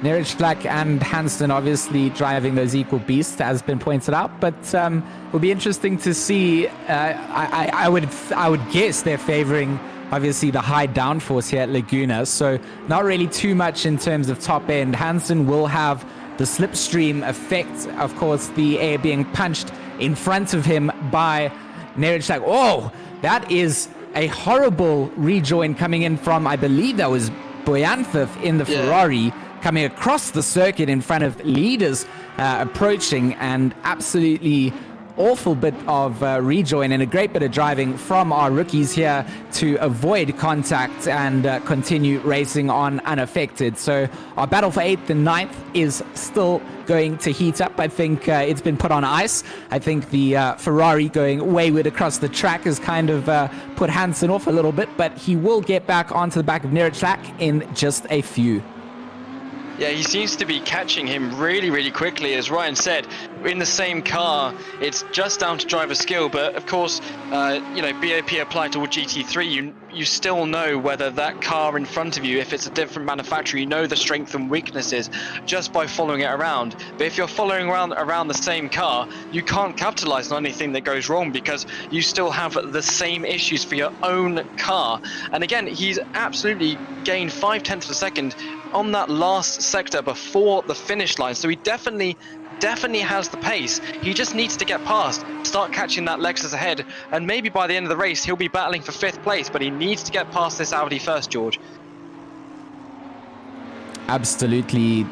Niraj Black and Hansen obviously driving those equal beasts, as been pointed out, but it will be interesting to see. I would guess they're favoring obviously the high downforce here at Laguna, so not really too much in terms of top end. Hansen will have the slipstream effect, of course, the air being punched in front of him by Niraj Black. Oh, that is a horrible rejoin coming in from, I believe that was Boyanthif in the Ferrari, coming across the circuit in front of leaders approaching, and absolutely awful bit of rejoin and a great bit of driving from our rookies here to avoid contact and continue racing on unaffected. So our battle for 8th and 9th is still going to heat up. I think it's been put on ice. I think the Ferrari going wayward across the track has kind of put Hansen off a little bit, but he will get back onto the back of Niraj Black in just a few. Yeah, he seems to be catching him really, really quickly. As Ryan said, in the same car, it's just down to driver skill. But of course, you know, BOP applied to GT3, you still know whether that car in front of you, if it's a different manufacturer, you know the strength and weaknesses just by following it around. But if you're following around the same car, you can't capitalize on anything that goes wrong because you still have the same issues for your own car. And again, he's absolutely gained 0.5 of a second on that last sector before the finish line, so he definitely has the pace. He just needs to get past, start catching that Lexus ahead, and maybe by the end of the race he'll be battling for 5th place, but he needs to get past this Audi first, George. Absolutely.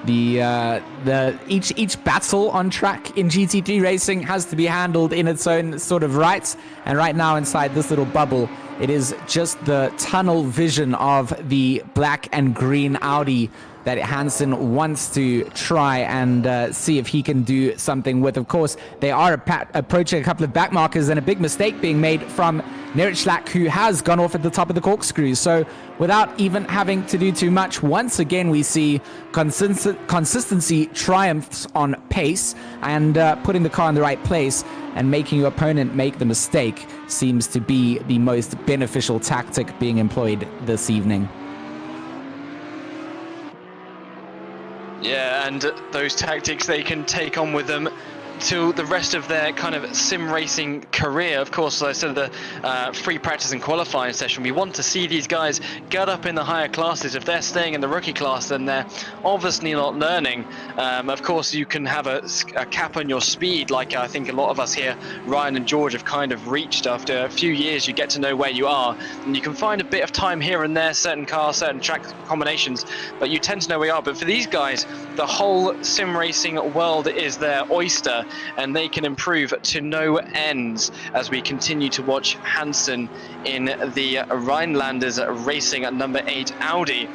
Each battle on track in GT3 racing has to be handled in its own sort of right, and right now inside this little bubble, it is just the tunnel vision of the black and green Audi that Hansen wants to try and see if he can do something with. Of course, they are approaching a couple of back markers, and a big mistake being made from Niraj Black, who has gone off at the top of the corkscrew. So without even having to do too much, once again we see consistency triumphs on pace, and putting the car in the right place and making your opponent make the mistake seems to be the most beneficial tactic being employed this evening. Yeah, and those tactics they can take on with them to the rest of their kind of sim racing career. Of course, as I said, the free practice and qualifying session, we want to see these guys get up in the higher classes. If they're staying in the rookie class, then they're obviously not learning. Of course, you can have a cap on your speed, like I think a lot of us here, Ryan and George, have kind of reached. After a few years, you get to know where you are, and you can find a bit of time here and there, certain cars, certain track combinations, but you tend to know where you are. But for these guys, the whole sim racing world is their oyster, and they can improve to no ends as we continue to watch Hansen in the Rhinelanders racing at number 8 Audi.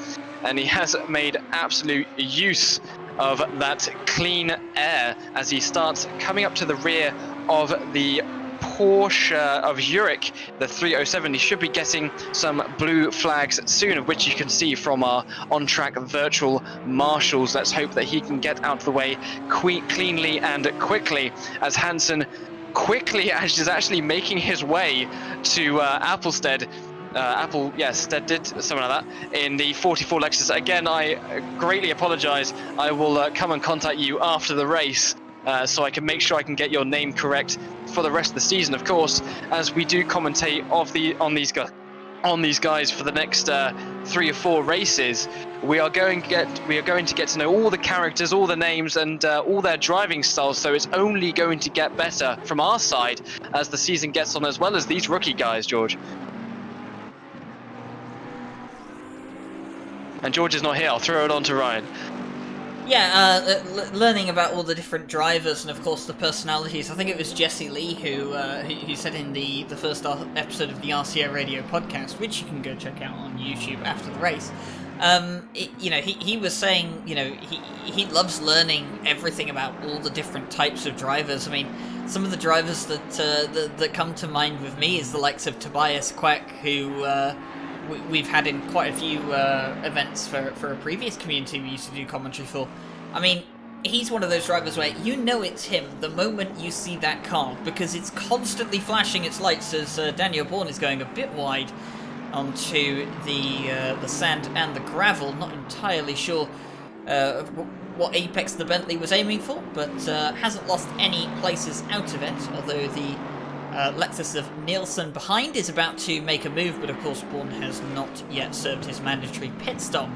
And he has made absolute use of that clean air as he starts coming up to the rear of the Porsche of Zurich, the 307. He should be getting some blue flags soon, of which you can see from our on-track virtual marshals. Let's hope that he can get out of the way cleanly and quickly, as Hansen quickly is actually making his way to Applestead. Stead did something like that in the 44 Lexus. Again, I greatly apologize. I will come and contact you after the race so I can make sure I can get your name correct for the rest of the season, of course, as we do commentate on these guys for the next 3 or 4 races. We are going to get to know all the characters, all the names, and all their driving styles, so it's only going to get better from our side as the season gets on, as well as these rookie guys, George. And George is not here. I'll throw it on to Ryan. Yeah, learning about all the different drivers and of course the personalities. I think it was Jesse Lee who said in the first episode of the RCI Radio podcast, which you can go check out on YouTube after the race. He was saying, he loves learning everything about all the different types of drivers. I mean, some of the drivers that come to mind with me is the likes of Tobias Queck, who we've had in quite a few events for a previous community we used to do commentary for. I mean, he's one of those drivers where you know it's him the moment you see that car, because it's constantly flashing its lights as Daniel Bourne is going a bit wide onto the sand and the gravel. Not entirely sure what apex the Bentley was aiming for, but hasn't lost any places out of it, although the Lexus of Nielsen behind is about to make a move, but of course Bourne has not yet served his mandatory pit stop.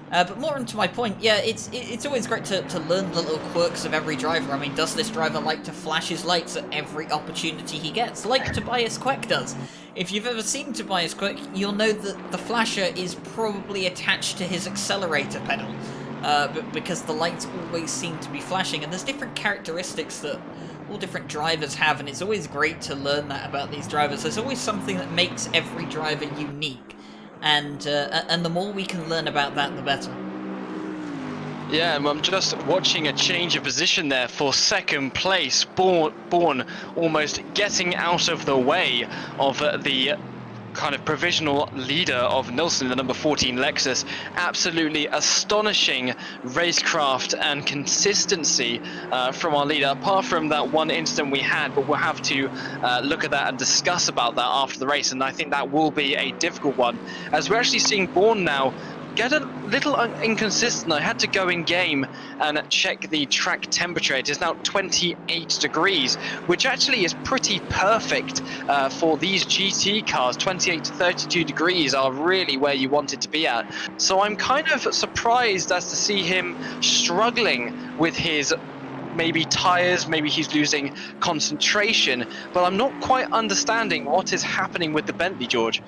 But more onto my point, yeah, it's always great to learn the little quirks of every driver. I mean, does this driver like to flash his lights at every opportunity he gets, like Tobias Queck does? If you've ever seen Tobias Queck, you'll know that the flasher is probably attached to his accelerator pedal, because the lights always seem to be flashing, and there's different characteristics that all different drivers have, and it's always great to learn that about these drivers. There's always something that makes every driver unique, and the more we can learn about that, the better. Yeah, I'm just watching a change of position there for second place. Bourne almost getting out of the way of the kind of provisional leader of Nielsen, the number 14 Lexus. Absolutely astonishing racecraft and consistency from our leader, apart from that one incident we had, but we'll have to look at that and discuss about that after the race, and I think that will be a difficult one, as we're actually seeing Bourne now get a little inconsistent. I had to go in game and check the track temperature. It is now 28 degrees, which actually is pretty perfect for these GT cars. 28 to 32 degrees are really where you want it to be at. So I'm kind of surprised as to see him struggling with his maybe tires, maybe he's losing concentration, but I'm not quite understanding what is happening with the Bentley, George.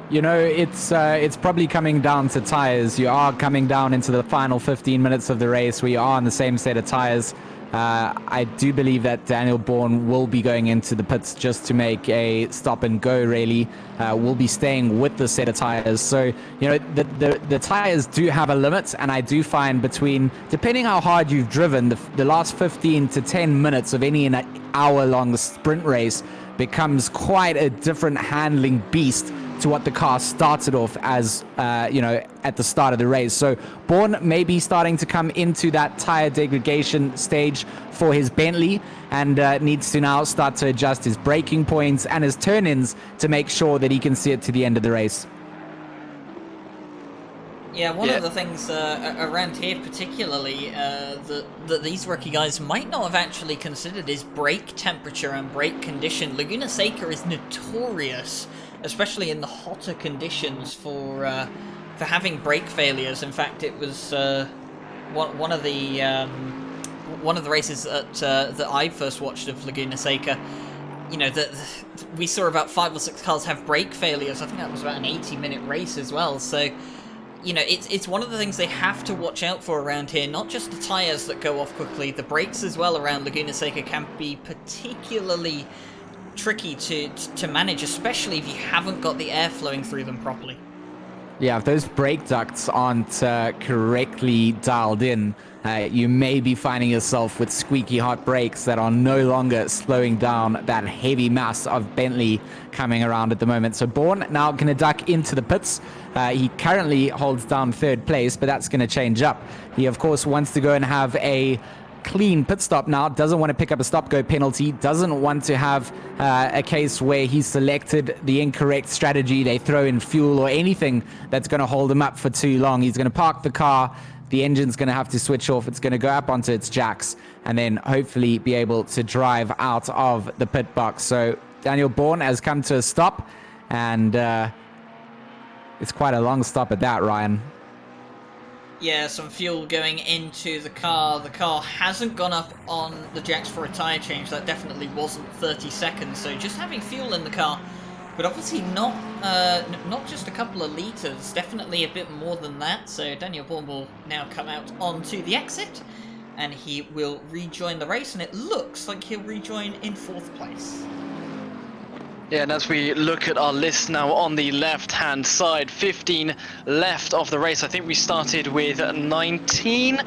You know, it's probably coming down to tires. You are coming down into the final 15 minutes of the race. We are on the same set of tires. I do believe that Daniel Bourne will be going into the pits just to make a stop and go, really. Will be staying with the set of tires. So, you know, the tires do have a limit, and I do find depending how hard you've driven, the last 15 to 10 minutes of any hour-long sprint race becomes quite a different handling beast to what the car started off as, at the start of the race. So Bourne may be starting to come into that tire degradation stage for his Bentley, and needs to now start to adjust his braking points and his turn-ins to make sure that he can see it to the end of the race. Yeah, one of the things around here particularly that these rookie guys might not have actually considered is brake temperature and brake condition. Laguna Seca is notorious, especially in the hotter conditions, for having brake failures. In fact, it was one of the races that I first watched of Laguna Seca. You know, that we saw about 5 or 6 cars have brake failures. I think that was about an 80-minute race as well. So, you know, it's one of the things they have to watch out for around here. Not just the tires that go off quickly, the brakes as well around Laguna Seca can be particularly tricky to manage, especially if you haven't got the air flowing through them properly. Yeah, if those brake ducts aren't correctly dialed in, you may be finding yourself with squeaky hot brakes that are no longer slowing down that heavy mass of Bentley coming around at the moment. So Bourne now going to duck into the pits. He currently holds down third place, but that's going to change up. He, of course, wants to go and have a clean pit stop now, doesn't want to pick up a stop-go penalty, doesn't want to have a case where he's selected the incorrect strategy, they throw in fuel or anything that's going to hold him up for too long. He's going to park the car, the engine's going to have to switch off, it's going to go up onto its jacks, and then hopefully be able to drive out of the pit box. So Daniel Bourne has come to a stop, and it's quite a long stop at that, Ryan. Yeah, some fuel going into the car. The car hasn't gone up on the jacks for a tyre change. That definitely wasn't 30 seconds. So just having fuel in the car but obviously not not just a couple of litres, definitely a bit more than that. So Daniel Bourne will now come out onto the exit, and he will rejoin the race, and it looks like he'll rejoin in 4th place. Yeah, and as we look at our list now on the left-hand side, 15 left of the race. I think we started with 19.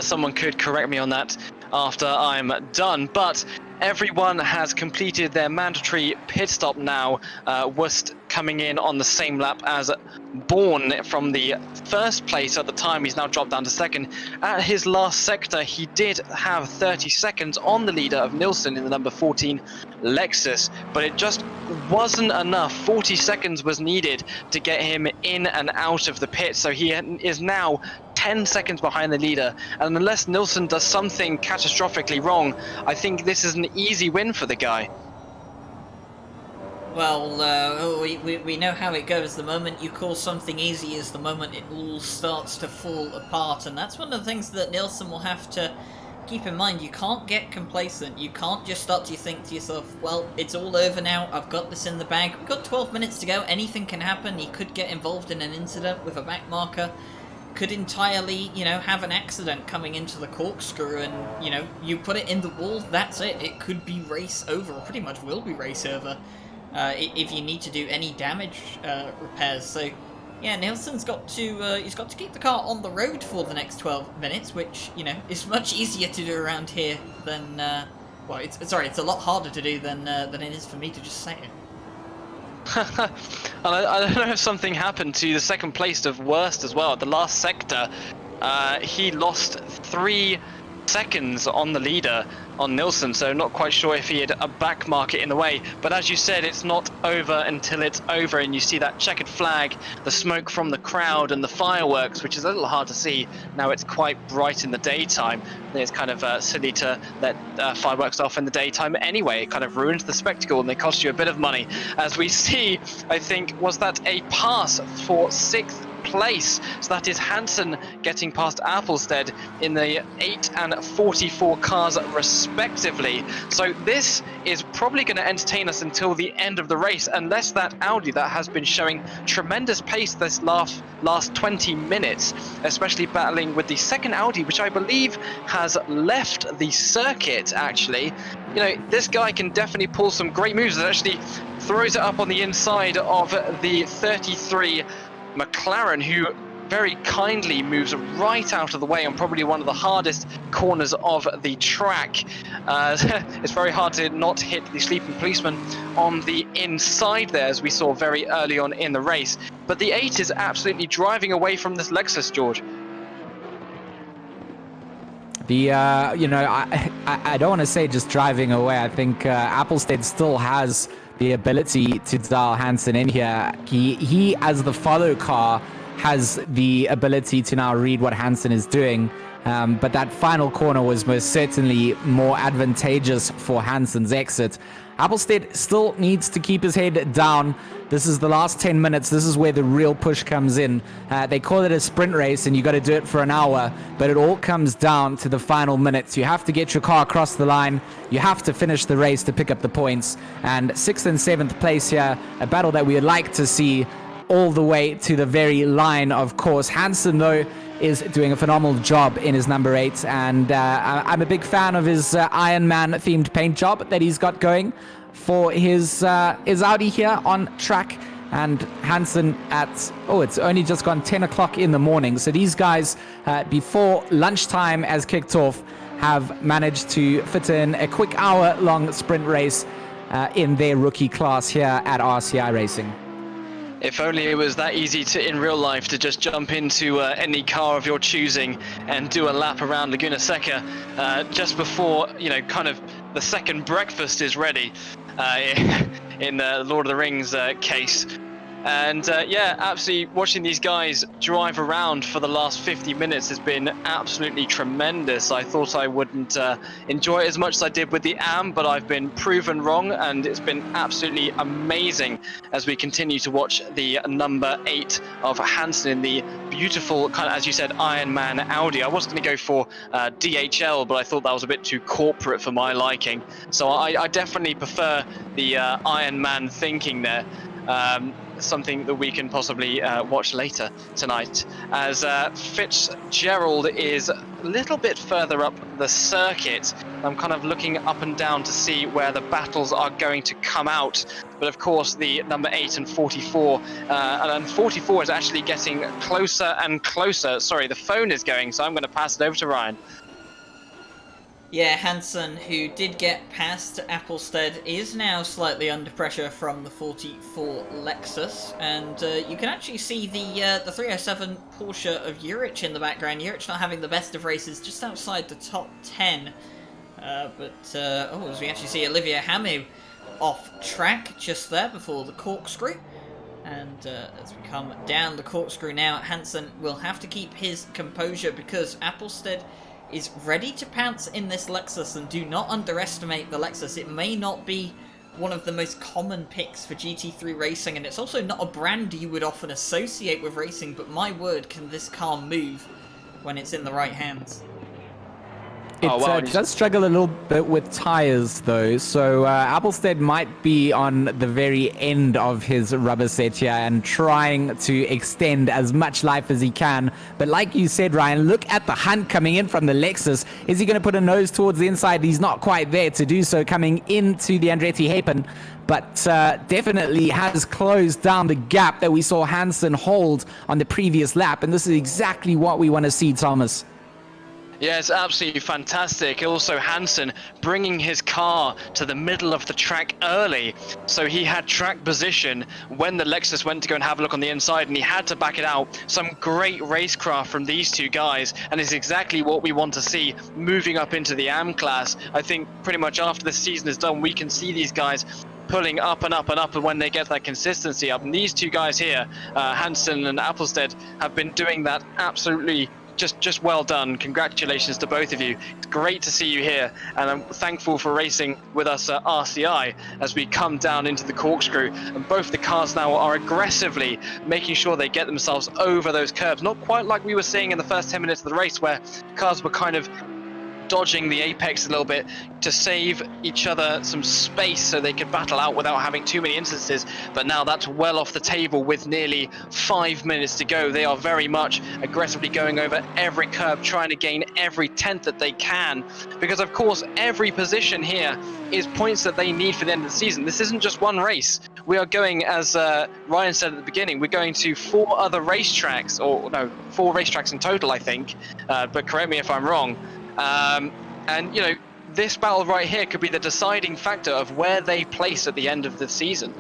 Someone could correct me on that after I'm done, but everyone has completed their mandatory pit stop now. Wurst coming in on the same lap as Bourne from the 1st place at the time. He's now dropped down to 2nd. At his last sector, he did have 30 seconds on the leader of Nilsson in the number 14 Lexus, but it just wasn't enough. 40 seconds was needed to get him in and out of the pit, so he is now 10 seconds behind the leader, and unless Nilsson does something catastrophically wrong, I think this is an easy win for the guy. Well, we know how it goes. The moment you call something easy is the moment it all starts to fall apart, and that's one of the things that Nilsson will have to keep in mind. You can't get complacent. You can't just start to think to yourself, well, it's all over now, I've got this in the bag. We've got 12 minutes to go, anything can happen. He could get involved in an incident with a back marker, could entirely, you know, have an accident coming into the corkscrew, and, you know, you put it in the wall, that's it. It could be race over, or pretty much will be race over, if you need to do any damage repairs. So yeah, Nilsson's got to he's got to keep the car on the road for the next 12 minutes, which, you know, is much easier to do around here than well, it's a lot harder to do than it is for me to just say it. I don't know if something happened to the 2nd place of Wurst as well. At the last sector, he lost 3 seconds on the leader on Nilsson, so not quite sure if he had a back market in the way. But as you said, it's not over until it's over, and you see that checkered flag, the smoke from the crowd, and the fireworks, which is a little hard to see. Now it's quite bright in the daytime. It's kind of silly to let fireworks off in the daytime anyway. It kind of ruins the spectacle, and they cost you a bit of money. As we see, I think, was that a pass for 6th place? So that is Hansen getting past Applestead in the 8 and 44 cars respectively. So this is probably going to entertain us until the end of the race, unless that Audi that has been showing tremendous pace this last 20 minutes, especially battling with the 2nd Audi, which I believe has left the circuit actually. You know, this guy can definitely pull some great moves. It actually throws it up on the inside of the 33 McLaren, who very kindly moves right out of the way on probably one of the hardest corners of the track. It's very hard to not hit the sleeping policeman on the inside there, as we saw very early on in the race. But the 8 is absolutely driving away from this Lexus, George. The you know, I don't want to say just driving away. I think Applestead still has the ability to dial Hansen in here. He as the follow car has the ability to now read what Hansen is doing, but that final corner was most certainly more advantageous for Hansen's exit. Applestead still needs to keep his head down. This is the last 10 minutes. This is where the real push comes in. They call it a sprint race, and you got to do it for an hour, but it all comes down to the final minutes. You have to get your car across the line. You have to finish the race to pick up the points. And 6th and 7th place here, a battle that we would like to see all the way to the very line, of course. Hansen, though, is doing a phenomenal job in his number 8, and I'm a big fan of his Iron Man themed paint job that he's got going for his Audi here on track. And Hansen it's only just gone 10 o'clock in the morning, so these guys before lunchtime has kicked off have managed to fit in a quick hour-long sprint race in their rookie class here at RCI Racing. If only it was that easy in real life to just jump into any car of your choosing and do a lap around Laguna Seca just before, you know, kind of the second breakfast is ready in the Lord of the Rings case. And yeah, absolutely watching these guys drive around for the last 50 minutes has been absolutely tremendous. I thought I wouldn't enjoy it as much as I did with the AM, but I've been proven wrong, and it's been absolutely amazing as we continue to watch the number 8 of Hansen in the beautiful, kind of, as you said, Iron Man Audi. I was going to go for DHL, but I thought that was a bit too corporate for my liking. So I definitely prefer the Iron Man thinking there. Something that we can possibly watch later tonight, as Fitzgerald is a little bit further up the circuit. I'm kind of looking up and down to see where the battles are going to come out, but of course the number 8 and 44, and 44 is actually getting closer and closer. Sorry, the phone is going, so I'm going to pass it over to Ryan. Yeah, Hansen, who did get past Applestead, is now slightly under pressure from the 44 Lexus, and you can actually see the 307 Porsche of Jurich in the background. Jurich not having the best of races, just outside the top 10. As we actually see Olivia Hamu off track just there before the corkscrew. And as we come down the corkscrew now, Hansen will have to keep his composure because Applestead is ready to pounce in this Lexus, and do not underestimate the Lexus. It may not be one of the most common picks for GT3 racing, and it's also not a brand you would often associate with racing, but my word, can this car move when it's in the right hands. It does struggle a little bit with tires, though, so Applestead might be on the very end of his rubber set here and trying to extend as much life as he can. But like you said, Ryan, look at the hunt coming in from the Lexus. Is he going to put a nose towards the inside? He's not quite there to do so coming into the Andretti hairpin, but definitely has closed down the gap that we saw Hansen hold on the previous lap, and this is exactly what we want to see, Thomas. Yeah, it's absolutely fantastic. Also, Hansen bringing his car to the middle of the track early. So he had track position when the Lexus went to go and have a look on the inside, and he had to back it out. Some great racecraft from these two guys, and it's exactly what we want to see moving up into the AM class. I think pretty much after the season is done, we can see these guys pulling up and up and up, and when they get that consistency up. And these two guys here, Hansen and Applestead, have been doing that absolutely just well done. Congratulations to both of you. It's great to see you here, and I'm thankful for racing with us at RCI as we come down into the corkscrew, and both the cars now are aggressively making sure they get themselves over those curbs. Not quite like we were seeing in the first 10 minutes of the race, where cars were kind of dodging the apex a little bit to save each other some space so they could battle out without having too many instances. But now that's well off the table with nearly 5 minutes to go. They are very much aggressively going over every curb, trying to gain every tenth that they can, because of course every position here is points that they need for the end of the season. This isn't just one race. We are going, as Ryan said at the beginning, we're going to 4 other racetracks, or no, 4 racetracks in total, I think, but correct me if I'm wrong. And you know, this battle right here could be the deciding factor of where they place at the end of the season.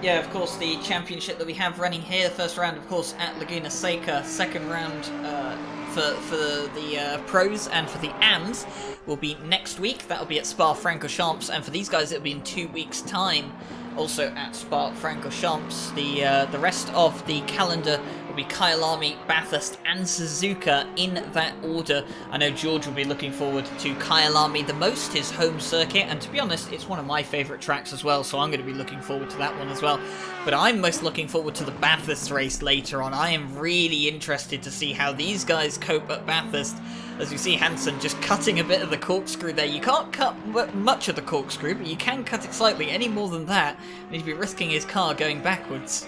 Yeah, of course, the championship that we have running here, the first round, of course, at Laguna Seca, second round for the pros and for the AMs will be next week. That'll be at Spa-Francorchamps, and for these guys it'll be in 2 weeks' time, also at Spa-Francorchamps. The rest of the calendar will be Kyalami, Bathurst and Suzuka in that order. I know George will be looking forward to Kyalami the most, his home circuit, and to be honest, it's one of my favourite tracks as well, so I'm going to be looking forward to that one as well. But I'm most looking forward to the Bathurst race later on. I am really interested to see how these guys cope at Bathurst. As you see Hansen just cutting a bit of the corkscrew there. You can't cut much of the corkscrew, but you can cut it slightly. Any more than that, and he'd be risking his car going backwards.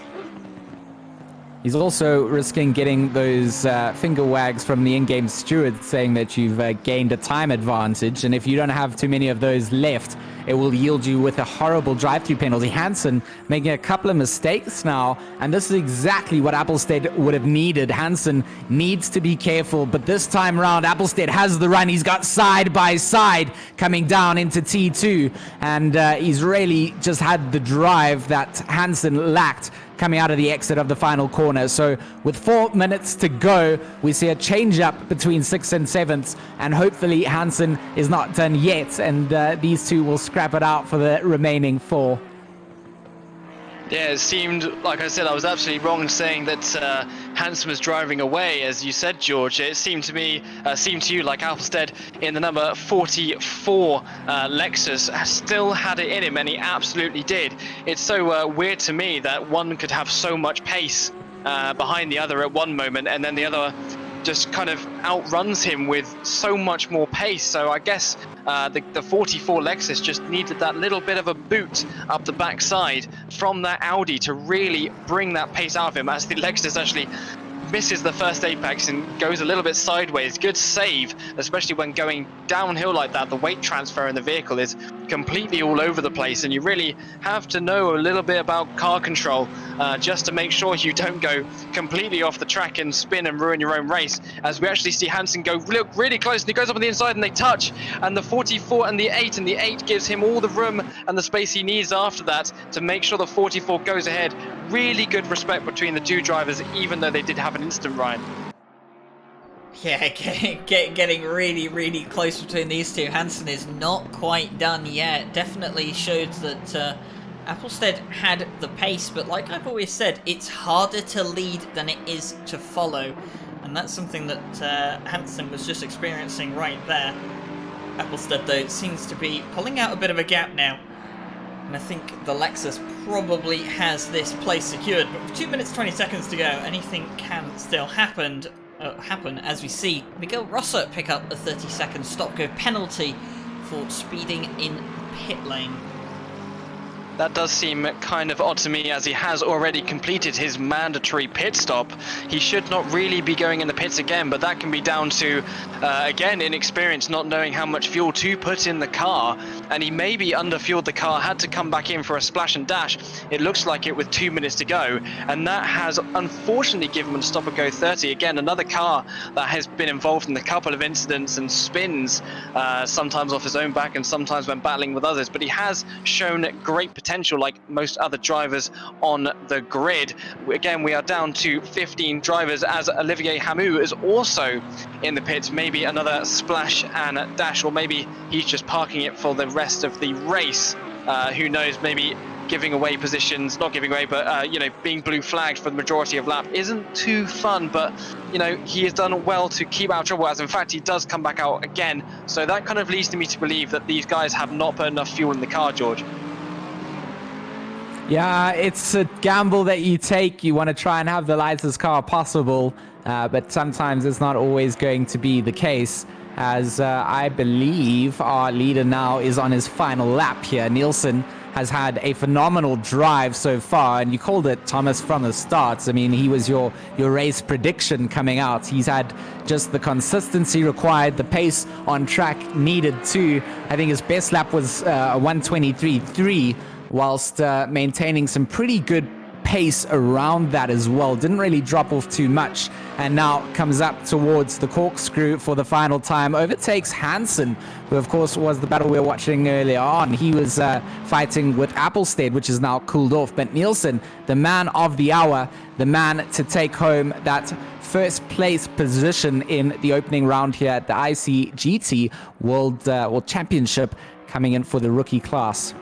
He's also risking getting those finger wags from the in-game steward saying that you've gained a time advantage, and if you don't have too many of those left, it will yield you with a horrible drive-through penalty. Hansen making a couple of mistakes now, and this is exactly what Applestead would have needed. Hansen needs to be careful, but this time around, Applestead has the run. He's got side by side coming down into T2, and he's really just had the drive that Hansen lacked coming out of the exit of the final corner. So with 4 minutes to go, we see a change up between 6th and 7th, and hopefully Hansen is not done yet, and these two will scrap it out for the remaining 4. Yeah, it seemed, like I said, I was absolutely wrong in saying that Hansen was driving away, as you said, George. It seemed to you like Alpstead in the number 44 Lexus still had it in him, and he absolutely did. It's so weird to me that one could have so much pace behind the other at one moment, and then the other just kind of outruns him with so much more pace. So I guess the 44 Lexus just needed that little bit of a boot up the backside from that Audi to really bring that pace out of him, as the Lexus actually misses the first apex and goes a little bit sideways. Good save, especially when going downhill like that. The weight transfer in the vehicle is completely all over the place, and you really have to know a little bit about car control just to make sure you don't go completely off the track and spin and ruin your own race. As we actually see Hansen go really close, and he goes up on the inside and they touch, and the 44 and the 8 gives him all the room and the space he needs after that to make sure the 44 goes ahead. Really good respect between the two drivers, even though they did have an incident, Ryan. Yeah, getting really close between these two. Hansen is not quite done yet. Definitely showed that Alpstead had the pace, but like I've always said, it's harder to lead than it is to follow, and that's something that Hansen was just experiencing right there. Alpstead, though, seems to be pulling out a bit of a gap now, and I think the Lexus probably has this place secured, but with 2 minutes 20 seconds to go, anything can still happen as we see Miguel Rosser pick up a 30-second stop-go penalty for speeding in the pit lane. That does seem kind of odd to me, as he has already completed his mandatory pit stop. He should not really be going in the pits again, but that can be down to, again, inexperience, not knowing how much fuel to put in the car. And he maybe underfueled the car, had to come back in for a splash and dash. It looks like it with 2 minutes to go. And that has unfortunately given him a stop and go 30. Again, another car that has been involved in a couple of incidents and spins, sometimes off his own back and sometimes when battling with others. But he has shown great potential, like most other drivers on the grid. Again, we are down to 15 drivers, as Olivier Hamu is also in the pits. Maybe another splash and dash, or maybe he's just parking it for the rest of the race. Who knows, maybe giving away positions, not giving away, but being blue flagged for the majority of lap isn't too fun. But he has done well to keep out of trouble, as in fact he does come back out again. So that kind of leads me to believe that these guys have not put enough fuel in the car, George. Yeah, it's a gamble that you take. You want to try and have the lightest car possible, but sometimes it's not always going to be the case, as I believe our leader now is on his final lap here. Nielsen has had a phenomenal drive so far, and you called it, Thomas, from the start. I mean, he was your race prediction coming out. He's had just the consistency required, the pace on track needed too. I think his best lap was 1:23.3, whilst maintaining some pretty good pace around that as well. Didn't really drop off too much, and now comes up towards the corkscrew for the final time. Overtakes Hansen, who of course was the battle we were watching earlier on. He was fighting with Alpstead, which is now cooled off. But Nielsen, the man of the hour, the man to take home that first place position in the opening round here at the ICGT World Championship, coming in for the rookie class.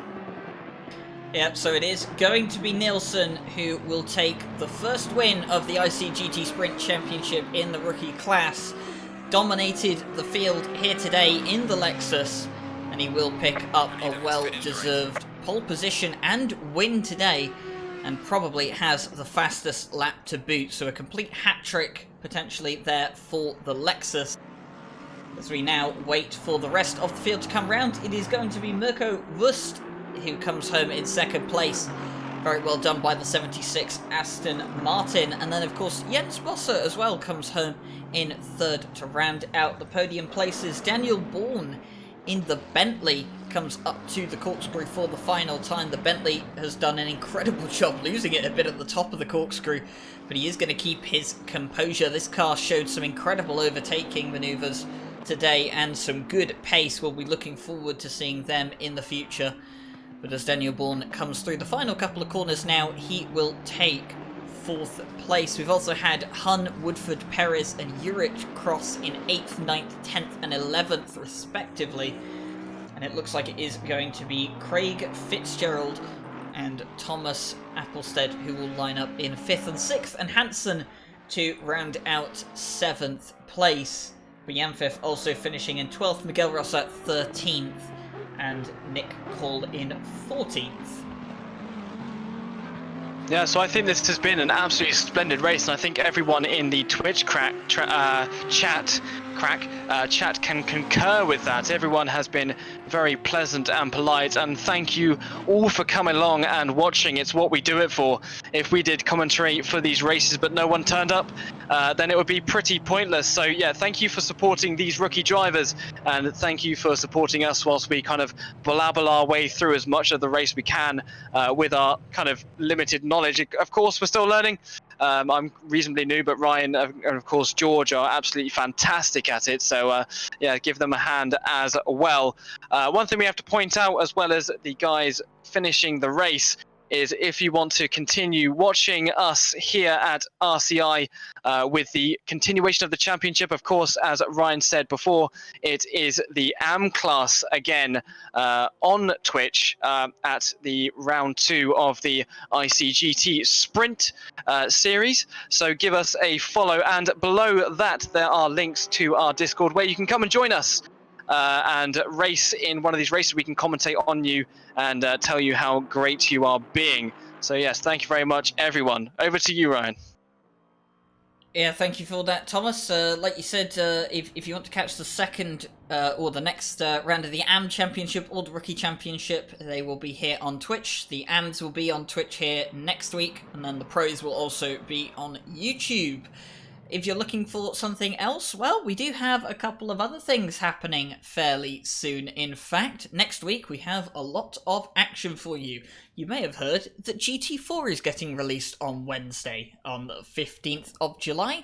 Yep, so it is going to be Nielsen who will take the first win of the ICGT Sprint Championship in the rookie class. Dominated the field here today in the Lexus, and he will pick up a well-deserved pole position and win today, and probably has the fastest lap to boot. So a complete hat-trick potentially there for the Lexus. As we now wait for the rest of the field to come round, it is going to be Mirko Wust who comes home in second place. Very well done by the 76 Aston Martin. And then, of course, Jens Bosser as well comes home in third to round out the podium places. Daniel Bourne in the Bentley comes up to the corkscrew for the final time. The Bentley has done an incredible job, losing it a bit at the top of the corkscrew, but he is going to keep his composure. This car showed some incredible overtaking manoeuvres today and some good pace. We'll be looking forward to seeing them in the future. But as Daniel Bourne comes through the final couple of corners now, he will take 4th place. We've also had Hun, Woodford, Perez and Urich cross in 8th, 9th, 10th and 11th respectively. And it looks like it is going to be Craig Fitzgerald and Thomas Applestead who will line up in 5th and 6th, and Hansen to round out 7th place. Brianfef also finishing in 12th, Miguel Rosa 13th, and Nick Call in 14th. Yeah, so I think this has been an absolutely splendid race, and I think everyone in the Twitch chat can concur with that. Everyone has been very pleasant and polite, and thank you all for coming along and watching. It's what we do it for. If we did commentary for these races but no one turned up, then it would be pretty pointless. So yeah, thank you for supporting these rookie drivers, and thank you for supporting us whilst we kind of blabble our way through as much of the race we can with our kind of limited knowledge. Of course, we're still learning. I'm reasonably new, but Ryan and of course George are absolutely fantastic at it. So yeah, give them a hand as well. One thing we have to point out, as well as the guys finishing the race, is if you want to continue watching us here at RCI with the continuation of the championship, of course, as Ryan said before, it is the AM class again on Twitch at the round 2 of the ICGT Sprint series. So give us a follow, and below that there are links to our Discord where you can come and join us and race in one of these races. We can commentate on you and tell you how great you are being. So yes, thank you very much, everyone. Over to you, Ryan. Yeah, thank you for that, Thomas. Like you said, if you want to catch the second or the next round of the AM Championship or the Rookie Championship, they will be here on Twitch. The AMs will be on Twitch here next week, and then the Pros will also be on YouTube. If you're looking for something else, well, we do have a couple of other things happening fairly soon. In fact, next week we have a lot of action for you. You may have heard that GT4 is getting released on Wednesday, on the 15th of July.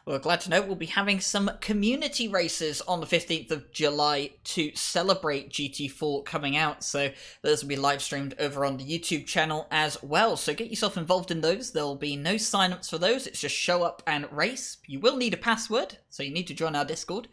We're glad to know we'll be having some community races on the 15th of July to celebrate GT4 coming out, so those will be live streamed over on the YouTube channel as well. So get yourself involved in those. There'll be no sign-ups for those. It's just show up and race. You will need a password, so you need to join our Discord.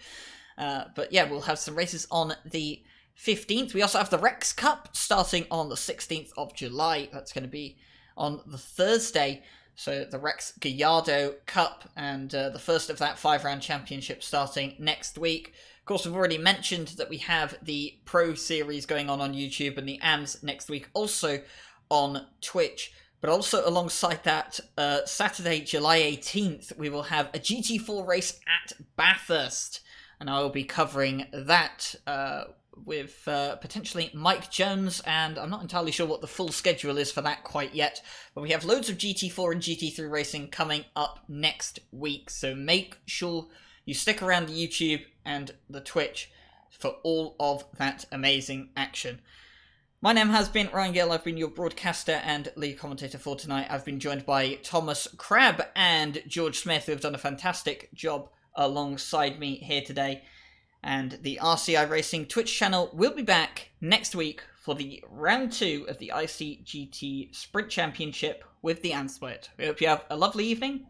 But yeah, we'll have some races on the 15th. We also have the Rex Cup starting on the 16th of July. That's going to be on the Thursday. So the Rex Gallardo Cup, and the first of that 5-round championship starting next week. Of course, we've already mentioned that we have the Pro Series going on YouTube, and the AMs next week also on Twitch. But also alongside that, Saturday, July 18th, we will have a GT4 race at Bathurst, and I will be covering that with potentially Mike Jones, and I'm not entirely sure what the full schedule is for that quite yet, but we have loads of GT4 and GT3 racing coming up next week, so make sure you stick around the YouTube and the Twitch for all of that amazing action. My name has been Ryan Gill. I've been your broadcaster and lead commentator for tonight. I've been joined by Thomas Crabb and George Smith, who have done a fantastic job alongside me here today. And the RCI Racing Twitch channel will be back next week for the round 2 of the ICGT Sprint Championship with the AM Split. We hope you have a lovely evening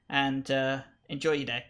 and enjoy your day.